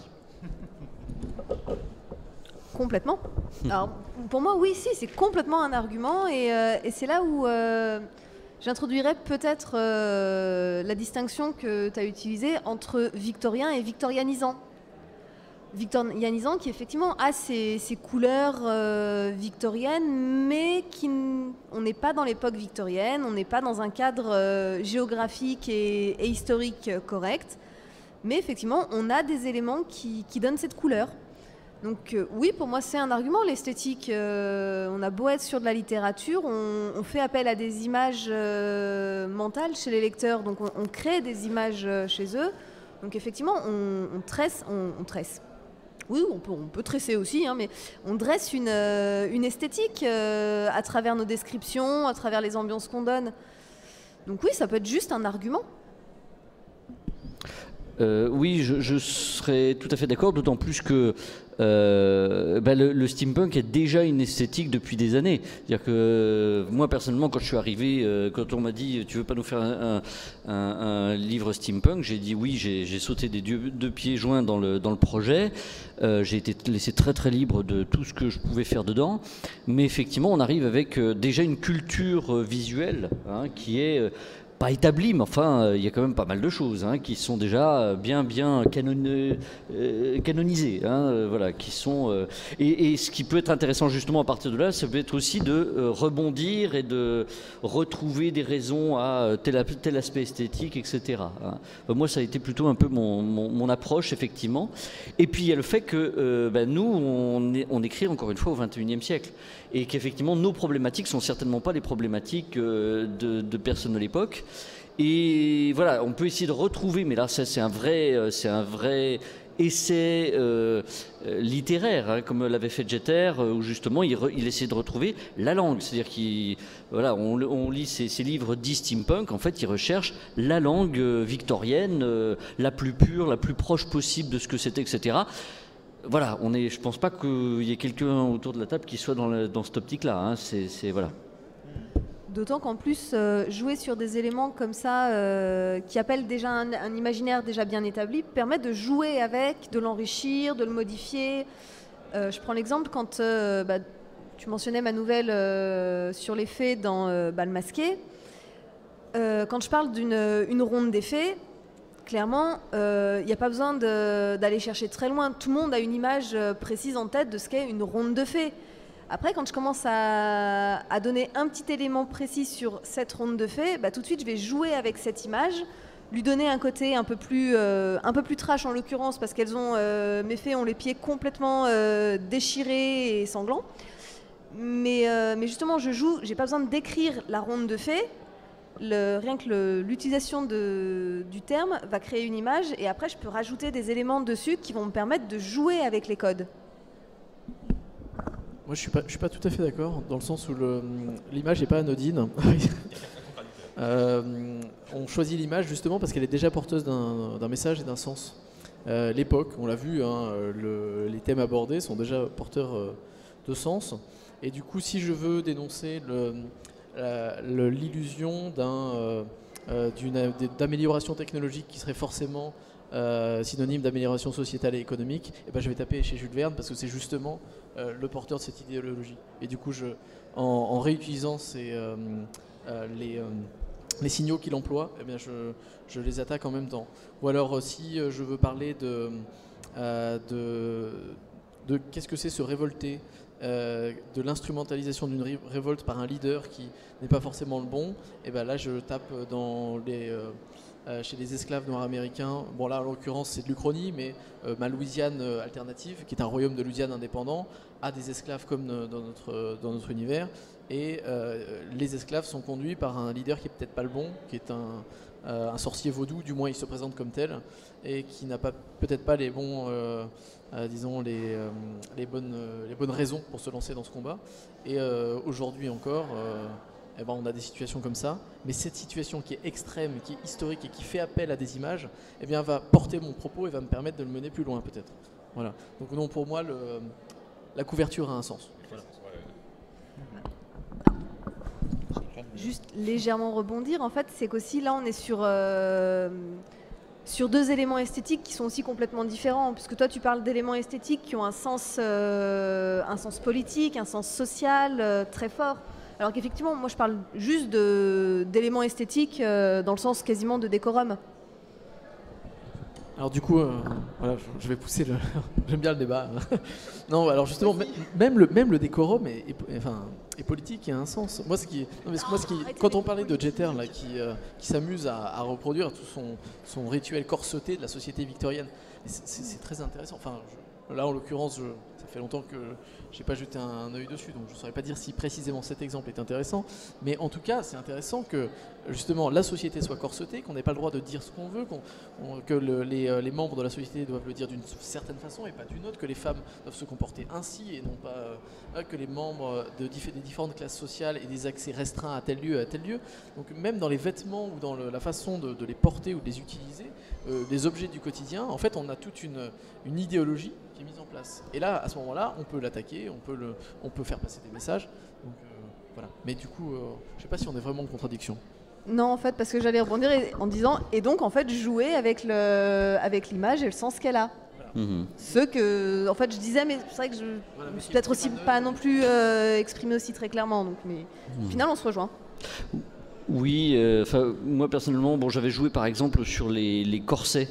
Complètement. Alors, pour moi, oui, c'est complètement un argument et c'est là où j'introduirais peut-être la distinction que tu as utilisée entre victorien et victorianisant. Victorianisant qui effectivement a ses couleurs victoriennes, mais on n'est pas dans l'époque victorienne, on n'est pas dans un cadre géographique et historique correct, mais effectivement on a des éléments qui donnent cette couleur. Donc oui, pour moi c'est un argument, l'esthétique, on a beau être sur de la littérature, on fait appel à des images mentales chez les lecteurs, donc on crée des images chez eux, donc effectivement on tresse. Oui, on peut tresser aussi, hein, mais on dresse une esthétique à travers nos descriptions, à travers les ambiances qu'on donne. Donc oui, ça peut être juste un argument. Oui, je serais tout à fait d'accord, d'autant plus que le steampunk est déjà une esthétique depuis des années. C'est-à-dire que moi, personnellement, quand je suis arrivé, quand on m'a dit « tu veux pas nous faire un livre steampunk », j'ai dit oui, j'ai sauté des deux pieds joints dans le projet. J'ai été laissé très très libre de tout ce que je pouvais faire dedans. Mais effectivement, on arrive avec déjà une culture visuelle qui est... pas établi, mais enfin, il y a quand même pas mal de choses qui sont déjà bien canonisées, voilà, qui sont et ce qui peut être intéressant justement à partir de là, ça peut être aussi de rebondir et de retrouver des raisons à tel aspect esthétique, etc. Moi, ça a été plutôt un peu mon approche, effectivement. Et puis il y a le fait que nous, on écrit encore une fois au XXIe siècle, et qu'effectivement nos problématiques sont certainement pas les problématiques de personnes de l'époque. Et voilà, on peut essayer de retrouver, mais là c'est un vrai essai littéraire, hein, comme l'avait fait Jeter, où justement il essaie de retrouver la langue. C'est-à-dire qu'on lit ces livres dits steampunk, en fait il recherche la langue victorienne, la plus pure, la plus proche possible de ce que c'était, etc. Voilà, je pense pas qu'il y ait quelqu'un autour de la table qui soit dans cette optique-là. Hein. Voilà. D'autant qu'en plus, jouer sur des éléments comme ça, qui appellent déjà un imaginaire déjà bien établi, permet de jouer avec, de l'enrichir, de le modifier. Je prends l'exemple quand tu mentionnais ma nouvelle sur les fées dans Bal masqué. Quand je parle d'une ronde des fées, clairement, il n'y a pas besoin d'aller chercher très loin. Tout le monde a une image précise en tête de ce qu'est une ronde de fées. Après, quand je commence à donner un petit élément précis sur cette ronde de fées, tout de suite, je vais jouer avec cette image, lui donner un côté un peu plus trash en l'occurrence, parce qu'elles ont, mes fées ont les pieds complètement déchirés et sanglants. Mais justement, j'ai pas besoin de décrire la ronde de fées. Rien que l'utilisation du terme va créer une image, et après, je peux rajouter des éléments dessus qui vont me permettre de jouer avec les codes. Moi, je suis pas tout à fait d'accord, dans le sens où l'image n'est pas anodine. On choisit l'image justement parce qu'elle est déjà porteuse d'un message et d'un sens. L'époque, on l'a vu, hein, les thèmes abordés sont déjà porteurs de sens. Et du coup, si je veux dénoncer l'illusion d'amélioration technologique qui serait forcément synonyme d'amélioration sociétale et économique, et je vais taper chez Jules Verne parce que c'est justement le porteur de cette idéologie. Et du coup, en réutilisant les signaux qu'il emploie, je les attaque en même temps. Ou alors, si je veux parler de qu'est-ce que c'est se révolter, de l'instrumentalisation d'une révolte par un leader qui n'est pas forcément le bon, et là je tape chez les esclaves noirs américains. Bon là en l'occurrence c'est de l'Uchronie, mais ma Louisiane alternative, qui est un royaume de Louisiane indépendant, a des esclaves comme dans notre univers, et les esclaves sont conduits par un leader qui est peut-être pas le bon, qui est un sorcier vaudou, du moins il se présente comme tel, et qui n'a peut-être pas les bons les bonnes raisons pour se lancer dans ce combat. Et aujourd'hui encore, on a des situations comme ça, mais cette situation qui est extrême, qui est historique et qui fait appel à des images, va porter mon propos et va me permettre de le mener plus loin peut-être. Voilà. Donc non, pour moi, la couverture a un sens. Voilà. Juste légèrement rebondir, en fait, c'est qu'aussi là on est sur deux éléments esthétiques qui sont aussi complètement différents, puisque toi tu parles d'éléments esthétiques qui ont un sens politique, un sens social très fort, alors qu'effectivement moi je parle juste d'éléments esthétiques dans le sens quasiment de décorum. Alors du coup, voilà, je vais pousser j'aime bien le débat. Non, alors justement, même le décorum est politique et a un sens. Quand on parlait de Jeter là, qui s'amuse à reproduire tout son rituel corseté de la société victorienne, c'est très intéressant. Enfin, là en l'occurrence, ça fait longtemps que j'ai pas jeté un œil dessus, donc je ne saurais pas dire si précisément cet exemple est intéressant, mais en tout cas c'est intéressant que justement la société soit corsetée, qu'on n'ait pas le droit de dire ce qu'on veut, que les membres de la société doivent le dire d'une certaine façon et pas d'une autre, que les femmes doivent se comporter ainsi et non pas que les membres des différentes classes sociales aient des accès restreints à tel lieu, à tel lieu. Donc même dans les vêtements ou dans la façon de les porter ou de les utiliser, les objets du quotidien, en fait on a toute une idéologie qui est mise en place. Et là, à ce moment-là, on peut l'attaquer, on peut faire passer des messages. Donc, voilà. Mais du coup, je ne sais pas si on est vraiment en contradiction. Non, en fait, parce que j'allais rebondir en disant, et donc en fait jouer avec l'image et le sens qu'elle a. Voilà. Ce que, en fait, je disais, mais c'est vrai que je me suis peut-être aussi pas non plus exprimé aussi très clairement. Donc, mais au final, on se rejoint. Oui, moi personnellement, j'avais joué par exemple sur les corsets,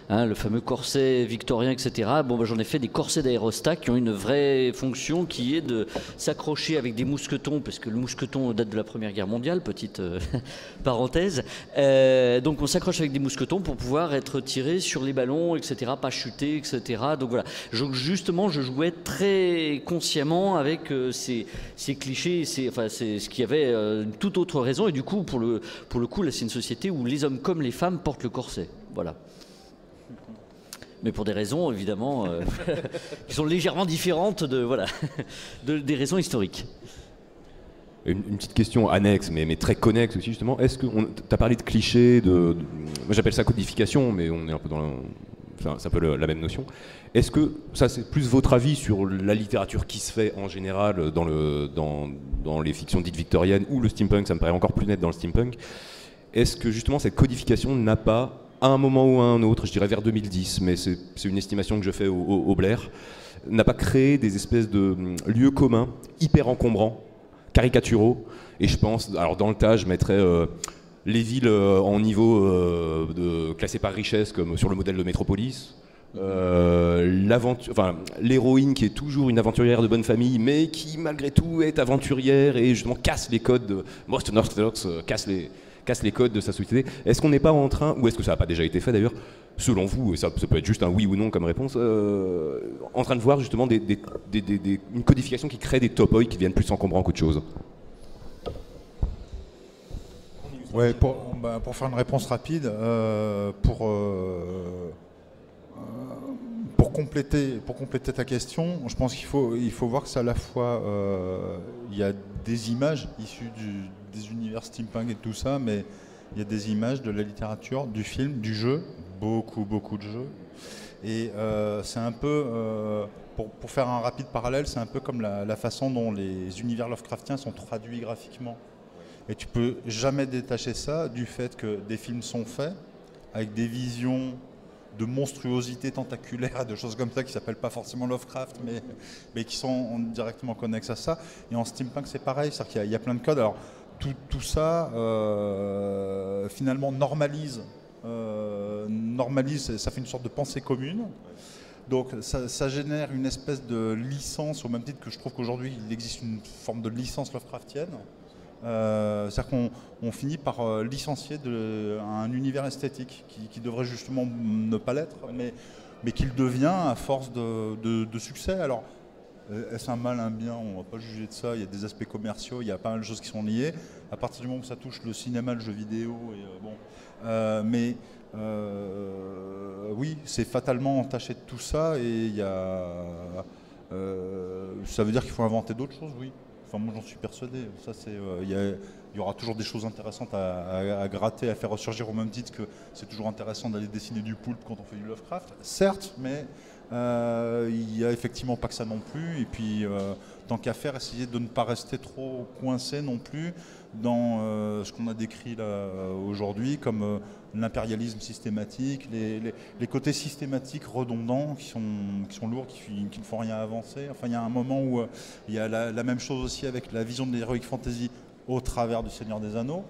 hein, le fameux corset victorien, etc. J'en ai fait des corsets d'aérostat qui ont une vraie fonction qui est de s'accrocher avec des mousquetons, parce que le mousqueton date de la Première Guerre mondiale, petite parenthèse. Donc on s'accroche avec des mousquetons pour pouvoir être tiré sur les ballons, etc., pas chuter, etc. Donc voilà, justement je jouais très consciemment avec ces clichés, c'est ce qui avait une toute autre raison, et du coup pour le coup là c'est une société où les hommes comme les femmes portent le corset. Voilà. Mais pour des raisons évidemment qui sont légèrement différentes des raisons historiques. Une petite question annexe, mais très connexe aussi justement. Est-ce que tu as parlé de clichés, moi j'appelle ça codification, mais on est un peu c'est un peu la même notion. Est-ce que ça c'est plus votre avis sur la littérature qui se fait en général dans les fictions dites victoriennes ou le steampunk, ça me paraît encore plus net dans le steampunk. Est-ce que justement cette codification n'a pas, à un moment ou à un autre, je dirais vers 2010, mais c'est une estimation que je fais au Blair, n'a pas créé des espèces de lieux communs hyper encombrants, caricaturaux, et je pense, alors dans le tas, je mettrais les villes en niveau classées par richesse, comme sur le modèle de Metropolis, l'héroïne qui est toujours une aventurière de bonne famille, mais qui malgré tout est aventurière et justement casse les codes de Most Unorthodox, casse les codes de sa société. Est-ce qu'on n'est pas en train, ou est-ce que ça n'a pas déjà été fait d'ailleurs, selon vous, et ça peut être juste un oui ou non comme réponse, en train de voir justement une codification qui crée des topoi qui deviennent plus encombrants qu'autre chose? Ouais, pour faire une réponse rapide, pour compléter ta question, je pense qu'il faut voir que c'est à la fois il y a des images issues des univers steampunk et tout ça, mais il y a des images de la littérature, du film, du jeu, beaucoup de jeux. Et c'est un peu, pour faire un rapide parallèle, c'est un peu comme la façon dont les univers Lovecraftiens sont traduits graphiquement. Et tu peux jamais détacher ça du fait que des films sont faits avec des visions de monstruosités tentaculaires et de choses comme ça qui s'appellent pas forcément Lovecraft, mais qui sont directement connexes à ça. Et en steampunk, c'est pareil, c'est-à-dire qu'il y a plein de codes. Alors tout ça finalement normalise, ça fait une sorte de pensée commune. Donc ça génère une espèce de licence, au même titre que je trouve qu'aujourd'hui il existe une forme de licence Lovecraftienne. C'est-à-dire qu'on finit par licencier un univers esthétique qui devrait justement ne pas l'être, mais qu'il devient à force de succès. Alors, est-ce un mal, un bien? On ne va pas juger de ça. Il y a des aspects commerciaux, il y a pas mal de choses qui sont liées. À partir du moment où ça touche le cinéma, le jeu vidéo, oui, c'est fatalement entaché de tout ça, et ça veut dire qu'il faut inventer d'autres choses, oui. Enfin, moi j'en suis persuadé. Ça, il y aura toujours des choses intéressantes à gratter, à faire ressurgir, au même titre que c'est toujours intéressant d'aller dessiner du poulpe quand on fait du Lovecraft. Certes, mais il n'y a effectivement pas que ça non plus. Et puis, tant qu'à faire, essayer de ne pas rester trop coincé non plus dans ce qu'on a décrit là aujourd'hui comme l'impérialisme systématique, les côtés systématiques redondants qui sont lourds, qui ne font rien avancer. Enfin, il y a un moment où il y a la même chose aussi avec la vision de l'heroic fantasy au travers du Seigneur des Anneaux.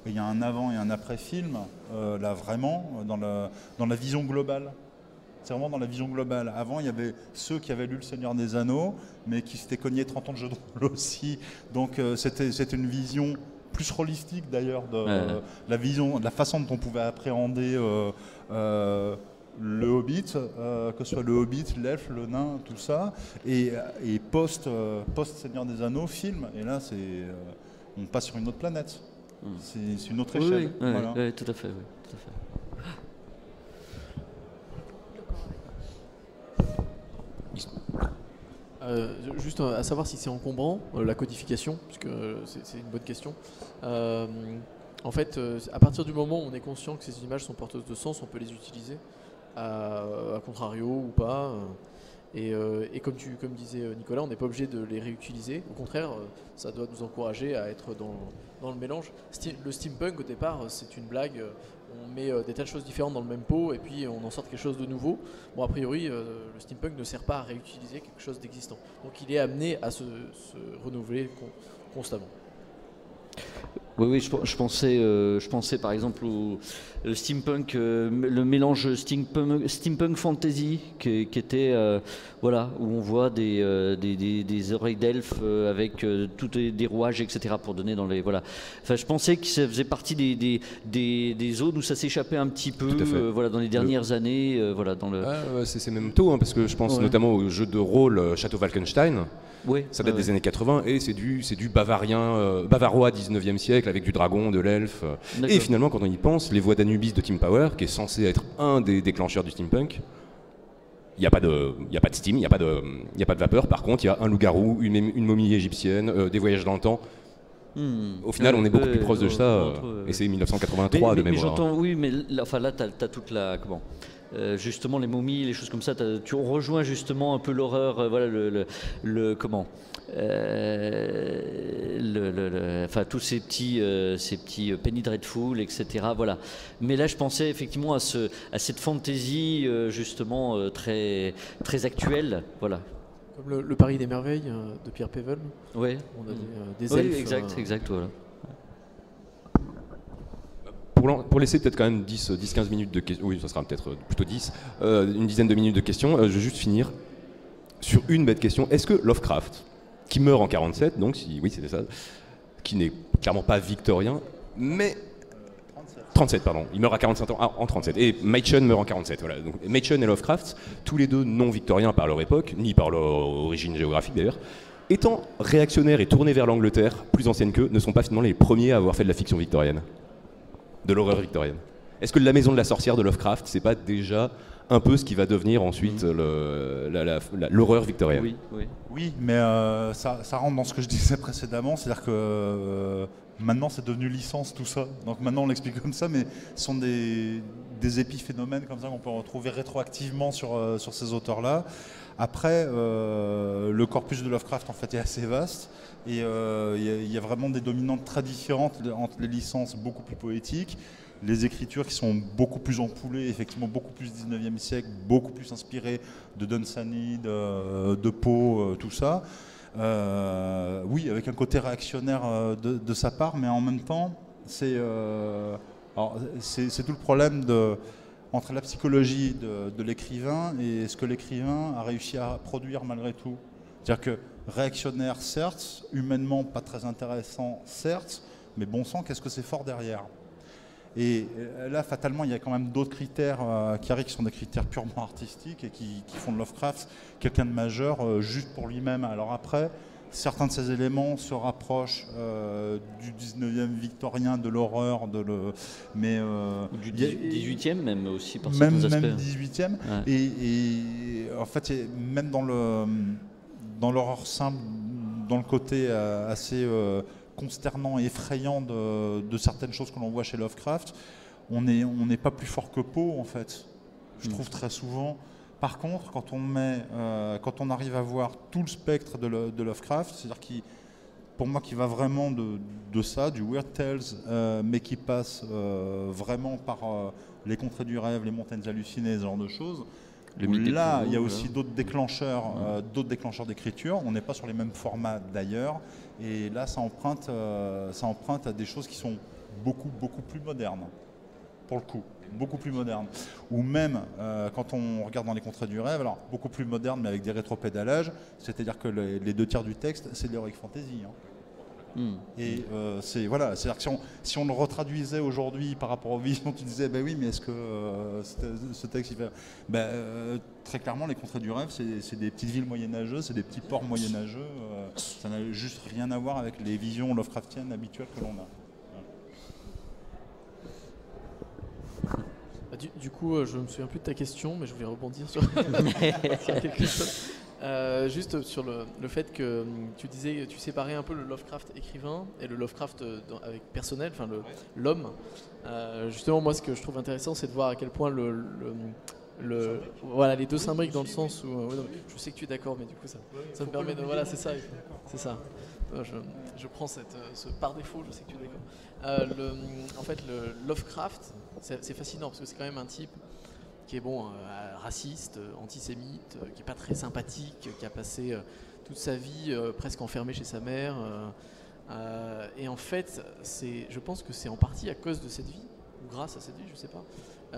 Et il y a un avant et un après film, là vraiment, dans la vision globale. C'est vraiment dans la vision globale. Avant, il y avait ceux qui avaient lu Le Seigneur des Anneaux, mais qui s'étaient cognés 30 ans de jeu de rôle aussi. Donc c'était une vision plus holistique d'ailleurs de la façon dont on pouvait appréhender le Hobbit, que ce soit le Hobbit, l'elfe, le nain, tout ça, et post Seigneur des Anneaux, film. Et là, on passe sur une autre planète. C'est une autre échelle. Oui, voilà. oui, tout à fait. Oui, tout à fait. Juste à savoir si c'est encombrant, la codification, puisque c'est une bonne question. En fait, à partir du moment où on est conscient que ces images sont porteuses de sens, on peut les utiliser, à contrario ou pas. Et comme disait Nicolas, on n'est pas obligé de les réutiliser. Au contraire, ça doit nous encourager à être dans le mélange. Le steampunk, au départ, c'est une blague. On met des tas de choses différentes dans le même pot et puis on en sort quelque chose de nouveau. Bon, a priori, le steampunk ne sert pas à réutiliser quelque chose d'existant. Donc il est amené à se renouveler constamment. Oui, je pensais par exemple au steampunk, le mélange steampunk fantasy qui était où on voit des oreilles d'elfes avec tous des rouages, etc. pour donner dans les Enfin, je pensais que ça faisait partie des zones où ça s'échappait un petit peu, dans les dernières années, c'est même tôt, parce que je pense notamment au jeu de rôle Château Falkenstein. Oui, ça date des années 80 et c'est du bavarois 19e siècle avec du dragon, de l'elfe. Et finalement, quand on y pense, Les Voix d'Anubis de Tim Power, qui est censé être un des déclencheurs du steampunk, Il n'y a pas de steam, il n'y a pas de vapeur. Par contre, il y a un loup-garou, une momie égyptienne, des voyages dans le temps. Au final, on est beaucoup plus proche de ça, et c'est 1983 de mémoire. Mais j'entends, oui, mais là, enfin, là tu as toute la... Comment justement, les momies, les choses comme ça, tu rejoins justement un peu l'horreur, voilà, comment enfin, tous ces petits Penny Dreadful, etc. Voilà. Mais là, je pensais effectivement à cette fantaisie, justement, très, très actuelle, voilà. Comme le Paris des merveilles de Pierre Pével. Ouais. On a des elfes. Exact, voilà. Pour laisser peut-être quand même 10-15 minutes de questions, oui, ça sera peut-être plutôt 10, une dizaine de minutes de questions, je vais juste finir sur une bête question. Est-ce que Lovecraft, qui meurt en 47, donc oui c'était ça, qui n'est clairement pas victorien, mais... 37, pardon, il meurt à 45 ans en 37, et Machen meurt en 47, voilà. Donc Machen et Lovecraft, tous les deux non victoriens par leur époque, ni par leur origine géographique d'ailleurs, étant réactionnaires et tournés vers l'Angleterre, plus ancienne qu'eux, ne sont pas finalement les premiers à avoir fait de la fiction victorienne, de l'horreur victorienne. Est-ce que La Maison de la Sorcière de Lovecraft, c'est pas déjà un peu ce qui va devenir ensuite l'horreur victorienne? Oui, mais ça rentre dans ce que je disais précédemment, c'est-à-dire que maintenant c'est devenu licence tout ça. Donc maintenant on l'explique comme ça, mais ce sont des épiphénomènes comme ça qu'on peut retrouver rétroactivement sur ces auteurs-là. Après, le corpus de Lovecraft en fait est assez vaste et il y a vraiment des dominantes très différentes entre les licences beaucoup plus poétiques, les écritures qui sont beaucoup plus empoulées, effectivement beaucoup plus 19e siècle, beaucoup plus inspirées de Dunsany, de Poe, tout ça. Oui, avec un côté réactionnaire de sa part, mais en même temps, c'est tout le problème entre la psychologie de l'écrivain et ce que l'écrivain a réussi à produire malgré tout. C'est-à-dire que réactionnaire, certes, humainement pas très intéressant, certes, mais bon sang, qu'est-ce que c'est fort derrière? Et là, fatalement, il y a quand même d'autres critères qui arrivent, qui sont des critères purement artistiques et qui font de Lovecraft quelqu'un de majeur juste pour lui-même. Alors après, certains de ces éléments se rapprochent du 19e victorien, de l'horreur, mais du 18e même aussi par certains aspects. Même 18e. Ouais. Et en fait, même dans l'horreur simple, dans le côté assez consternant et effrayant de certaines choses que l'on voit chez Lovecraft, on n'est pas plus fort que Poe en fait. Je trouve très souvent. Par contre, quand on arrive à voir tout le spectre de Lovecraft, c'est-à-dire pour moi qui va vraiment de ça, du Weird Tales, mais qui passe vraiment par les contrées du rêve, les montagnes hallucinées, ce genre de choses. Là, il y a aussi d'autres déclencheurs d'écriture. On n'est pas sur les mêmes formats d'ailleurs. Et là, ça emprunte à des choses qui sont beaucoup, beaucoup plus modernes, pour le coup. Beaucoup plus modernes. Ou même, quand on regarde dans les contrées du rêve, alors beaucoup plus modernes, mais avec des rétropédalages, c'est-à-dire que les 2 tiers du texte, c'est de l'heroic fantasy. Hein. Et c'est-à-dire que si on le retraduisait aujourd'hui par rapport aux visions, tu disais, ben oui, mais est-ce que ce texte, il fait... très clairement, les contrées du rêve, c'est des petites villes moyenâgeuses, c'est des petits ports moyenâgeux, ça n'a juste rien à voir avec les visions Lovecraftiennes habituelles que l'on a. Du coup, je me souviens plus de ta question, mais je vais rebondir sur quelque chose. Juste sur le fait que tu disais, tu séparais un peu le Lovecraft écrivain et le Lovecraft avec personnel, enfin l'homme. Justement, moi, ce que je trouve intéressant, c'est de voir à quel point voilà, les deux s'imbriquent dans le sens où je sais que tu es d'accord, mais du coup ça me permet de voilà, c'est ça. Je prends ce par défaut, je sais que tu es d'accord. En fait, le Lovecraft, c'est fascinant parce que c'est quand même un type qui est raciste, antisémite, qui n'est pas très sympathique, qui a passé toute sa vie presque enfermé chez sa mère. Et en fait, je pense que c'est en partie à cause de cette vie, ou grâce à cette vie, je ne sais pas,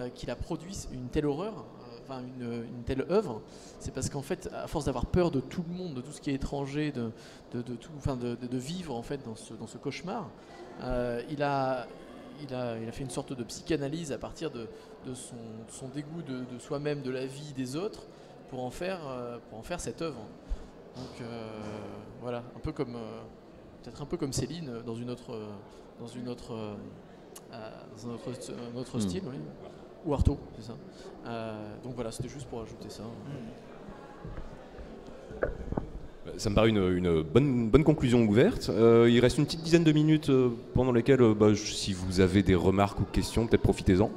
qu'il a produit une telle horreur, une telle œuvre. C'est parce qu'en fait, à force d'avoir peur de tout le monde, de tout ce qui est étranger, de vivre en fait dans ce cauchemar, il a fait une sorte de psychanalyse à partir de son dégoût de soi-même, de la vie des autres, pour en faire cette œuvre. Donc voilà, peut-être un peu comme Céline dans un autre style. Oui. Ou Artaud, c'est ça. Donc voilà, c'était juste pour ajouter ça. Ça me paraît une bonne conclusion ouverte. Il reste une petite dizaine de minutes pendant lesquelles, si vous avez des remarques ou questions, peut-être profitez-en.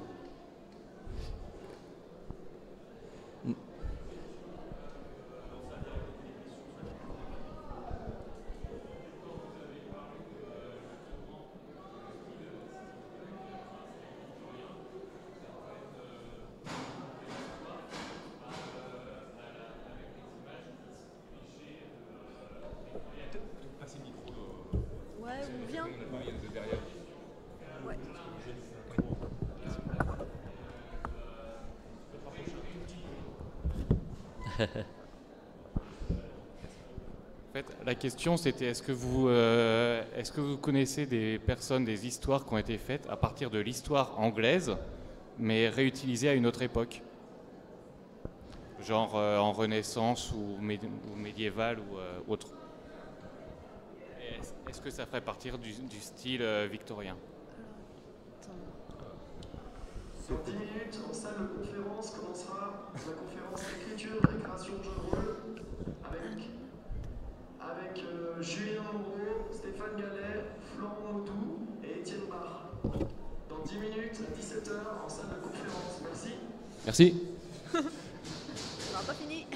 Ouais, ou viens. Ouais. En fait, la question c'était est-ce que vous connaissez des personnes, des histoires qui ont été faites à partir de l'histoire anglaise, mais réutilisées à une autre époque, genre en Renaissance ou médiévale ou autre. Est-ce que ça ferait partir du style victorien? Dans 10 minutes, en salle de conférence, commencera la conférence écriture et création de jeux de rôle avec Julien Moreau, Stéphane Gallet, Florent Maudou et Étienne Barre. Dans 10 minutes, à 17h, en salle de conférence. Merci. Merci. On n'a pas fini.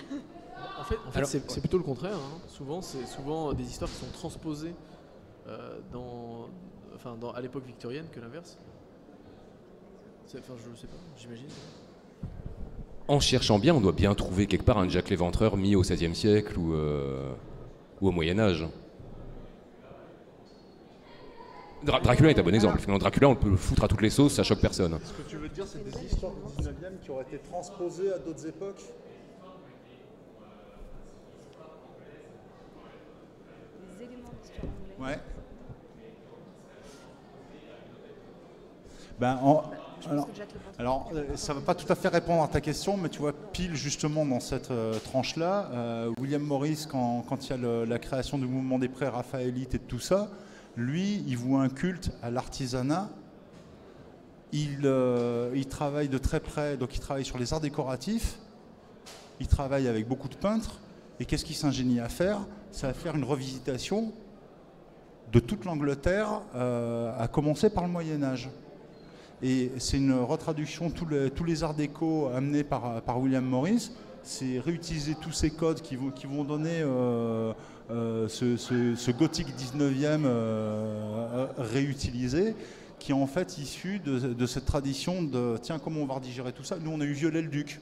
En fait c'est plutôt le contraire. Hein. C'est souvent des histoires qui sont transposées à l'époque victorienne que l'inverse. Enfin, je sais pas, j'imagine. En cherchant bien, on doit bien trouver quelque part un Jack l'Éventreur mis au XVIe siècle ou au Moyen-Âge. Dracula est un bon exemple. Finalement, Dracula, on peut le foutre à toutes les sauces, ça choque personne. Ce que tu veux dire, c'est des histoires du 19e qui auraient été transposées à d'autres époques? Les éléments d'histoire anglaise. Ouais. Alors, ça ne va pas tout à fait répondre à ta question, mais tu vois, pile justement dans cette tranche-là, William Morris, quand il y a la création du mouvement des pré-raphaélites et de tout ça, lui, il voue un culte à l'artisanat. Il travaille de très près, donc il travaille sur les arts décoratifs, il travaille avec beaucoup de peintres, et qu'est-ce qu'il s'ingénie à faire? C'est à faire une revisitation de toute l'Angleterre, à commencer par le Moyen-Âge. Et c'est une retraduction, tous les arts déco amenés par William Morris. C'est réutiliser tous ces codes qui vont donner ce gothique 19e réutilisé, qui est en fait issu de cette tradition de tiens, comment on va redigérer tout ça? Nous, on a eu Viollet-le-Duc.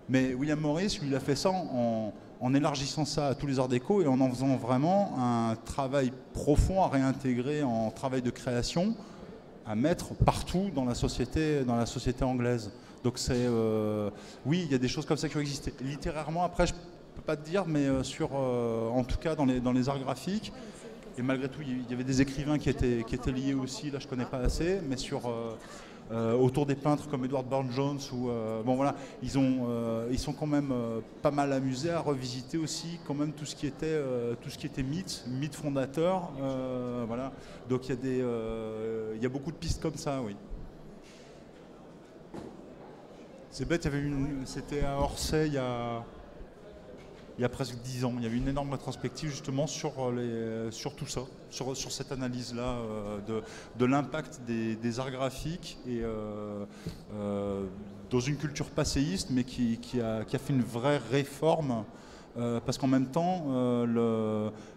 Mais William Morris, lui, il a fait ça en élargissant ça à tous les arts déco et en faisant vraiment un travail profond à réintégrer en travail de création, à mettre partout dans la société anglaise. Donc oui, il y a des choses comme ça qui ont existé. Littérairement, après, je peux pas te dire, mais en tout cas dans les arts graphiques, et malgré tout, il y avait des écrivains qui étaient liés aussi, là je connais pas assez, mais autour des peintres comme Edward Burne-Jones ils sont quand même pas mal amusés à revisiter aussi quand même tout ce qui était mythe fondateur, voilà. Donc il y a beaucoup de pistes comme ça, oui. C'est bête, c'était à Orsay il y a presque 10 ans. Il y avait une énorme rétrospective justement sur tout ça, sur cette analyse-là de l'impact des arts graphiques et dans une culture passéiste, mais qui a fait une vraie réforme. Parce qu'en même temps,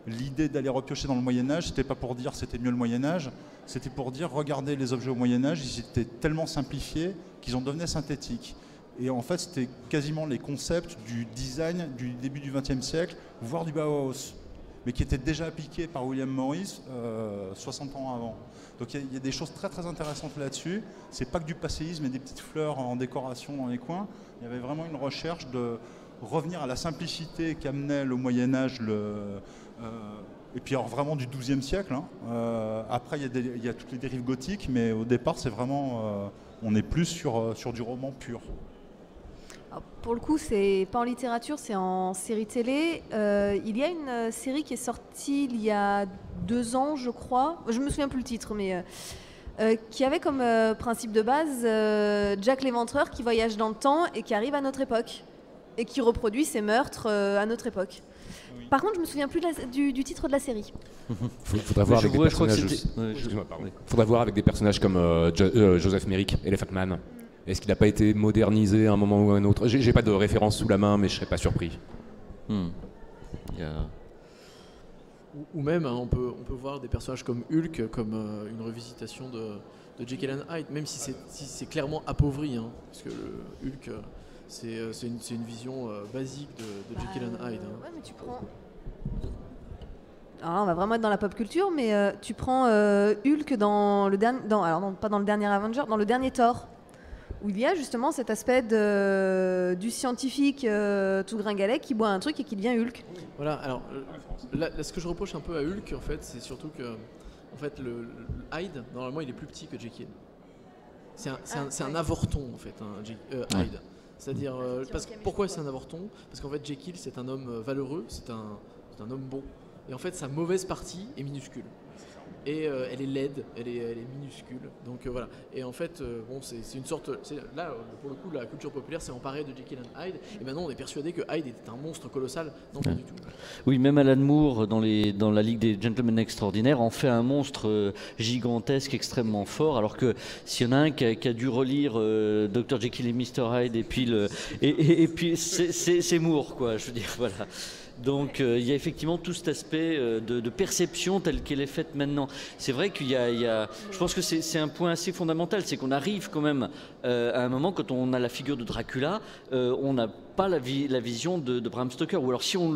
l'idée d'aller repiocher dans le Moyen-Âge, c'était pas pour dire c'était mieux le Moyen-Âge, c'était pour dire regardez les objets au Moyen-Âge, ils étaient tellement simplifiés qu'ils en devenaient synthétiques. Et en fait, c'était quasiment les concepts du design du début du XXe siècle, voire du Bauhaus, mais qui étaient déjà appliqués par William Morris 60 ans avant. Donc il y a des choses très très intéressantes là-dessus. C'est pas que du passéisme et des petites fleurs en décoration dans les coins. Il y avait vraiment une recherche de revenir à la simplicité qu'amenait le Moyen-Âge, et puis alors vraiment du XIIe siècle. Hein. Après, il y a toutes les dérives gothiques, mais au départ, c'est vraiment, on est plus sur du roman pur. Alors, pour le coup, c'est pas en littérature, c'est en série télé. Il y a une série qui est sortie il y a 2 ans, je crois. Je me souviens plus le titre, mais qui avait comme principe de base Jack l'Éventreur qui voyage dans le temps et qui arrive à notre époque et qui reproduit ses meurtres à notre époque. Par contre, je me souviens plus du titre de la série. Faudra voir avec des personnages. Excuse-moi, pardon. Faudra voir avec des personnages comme Joseph Merrick, Elephant Man. Est-ce qu'il n'a pas été modernisé à un moment ou à un autre? J'ai pas de référence sous la main, mais je serais pas surpris. Ou même, hein, on peut voir des personnages comme Hulk comme une revisitation de Jekyll and Hyde, même si c'est clairement appauvri, hein, parce que le Hulk, c'est une vision basique de Jekyll and Hyde. Hein. Ouais, mais tu prends... Alors là, on va vraiment être dans la pop culture, mais tu prends Hulk dans le dernier... alors non, pas dans le dernier Avenger, dans le dernier Thor, où il y a justement cet aspect du scientifique tout gringalet qui boit un truc et qui devient Hulk. Voilà, alors là, ce que je reproche un peu à Hulk, en fait, c'est surtout que en fait, le Hyde, normalement, il est plus petit que Jekyll. C'est un avorton, en fait, Hyde. C'est-à-dire, pourquoi c'est un avorton? Parce qu'en fait, Jekyll, c'est un homme valeureux, c'est un homme bon. Et en fait, sa mauvaise partie est minuscule. Et elle est laide, elle est minuscule. Donc voilà. Et en fait, bon, c'est une sorte. Là, pour le coup, la culture populaire s'est emparée de Jekyll and Hyde. Et maintenant, on est persuadé que Hyde était un monstre colossal. Non, pas du tout. Oui, même Alan Moore, dans la Ligue des Gentlemen Extraordinaires, en fait un monstre gigantesque, extrêmement fort. Alors que s'il y en a un qui a dû relire Dr. Jekyll et Mr. Hyde, et puis c'est Moore, quoi. Je veux dire, voilà. Donc il y a effectivement tout cet aspect de perception telle qu'elle est faite maintenant. C'est vrai qu'il y a je pense que c'est un point assez fondamental, c'est qu'on arrive quand même à un moment, quand on a la figure de Dracula, on n'a pas la vision de Bram Stoker. Ou alors si on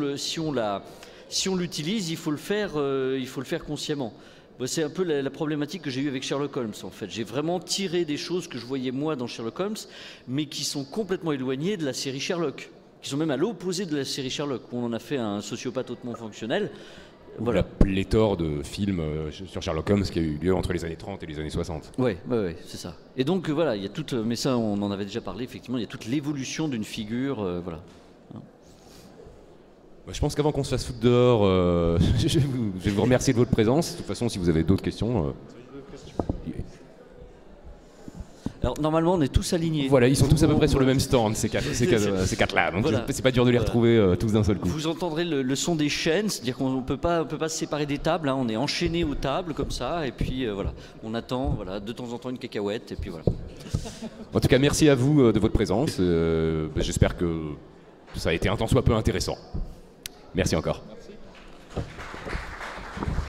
l'utilise, il faut le faire consciemment. C'est un peu la problématique que j'ai eue avec Sherlock Holmes, en fait. J'ai vraiment tiré des choses que je voyais moi dans Sherlock Holmes, mais qui sont complètement éloignées de la série Sherlock, qui sont même à l'opposé de la série Sherlock, où on en a fait un sociopathe hautement fonctionnel. Voilà. La pléthore de films sur Sherlock Holmes qui a eu lieu entre les années 30 et les années 60. Ouais, c'est ça. Et donc voilà, il y a toute, mais ça on en avait déjà parlé, effectivement, il y a toute l'évolution d'une figure, voilà. Je pense qu'avant qu'on se fasse foutre dehors, je vais vous remercier de votre présence. De toute façon, si vous avez d'autres questions... Alors normalement on est tous alignés. Voilà, ils sont tous à peu près sur le même stand, ces quatre-là. Donc voilà. C'est pas dur de les retrouver tous d'un seul coup. Vous entendrez le son des chaînes, c'est-à-dire qu'on peut pas se séparer des tables, hein, on est enchaînés aux tables comme ça, et puis voilà, on attend de temps en temps une cacahuète, et puis voilà. En tout cas, merci à vous de votre présence. J'espère que ça a été un tant soit peu intéressant. Merci encore.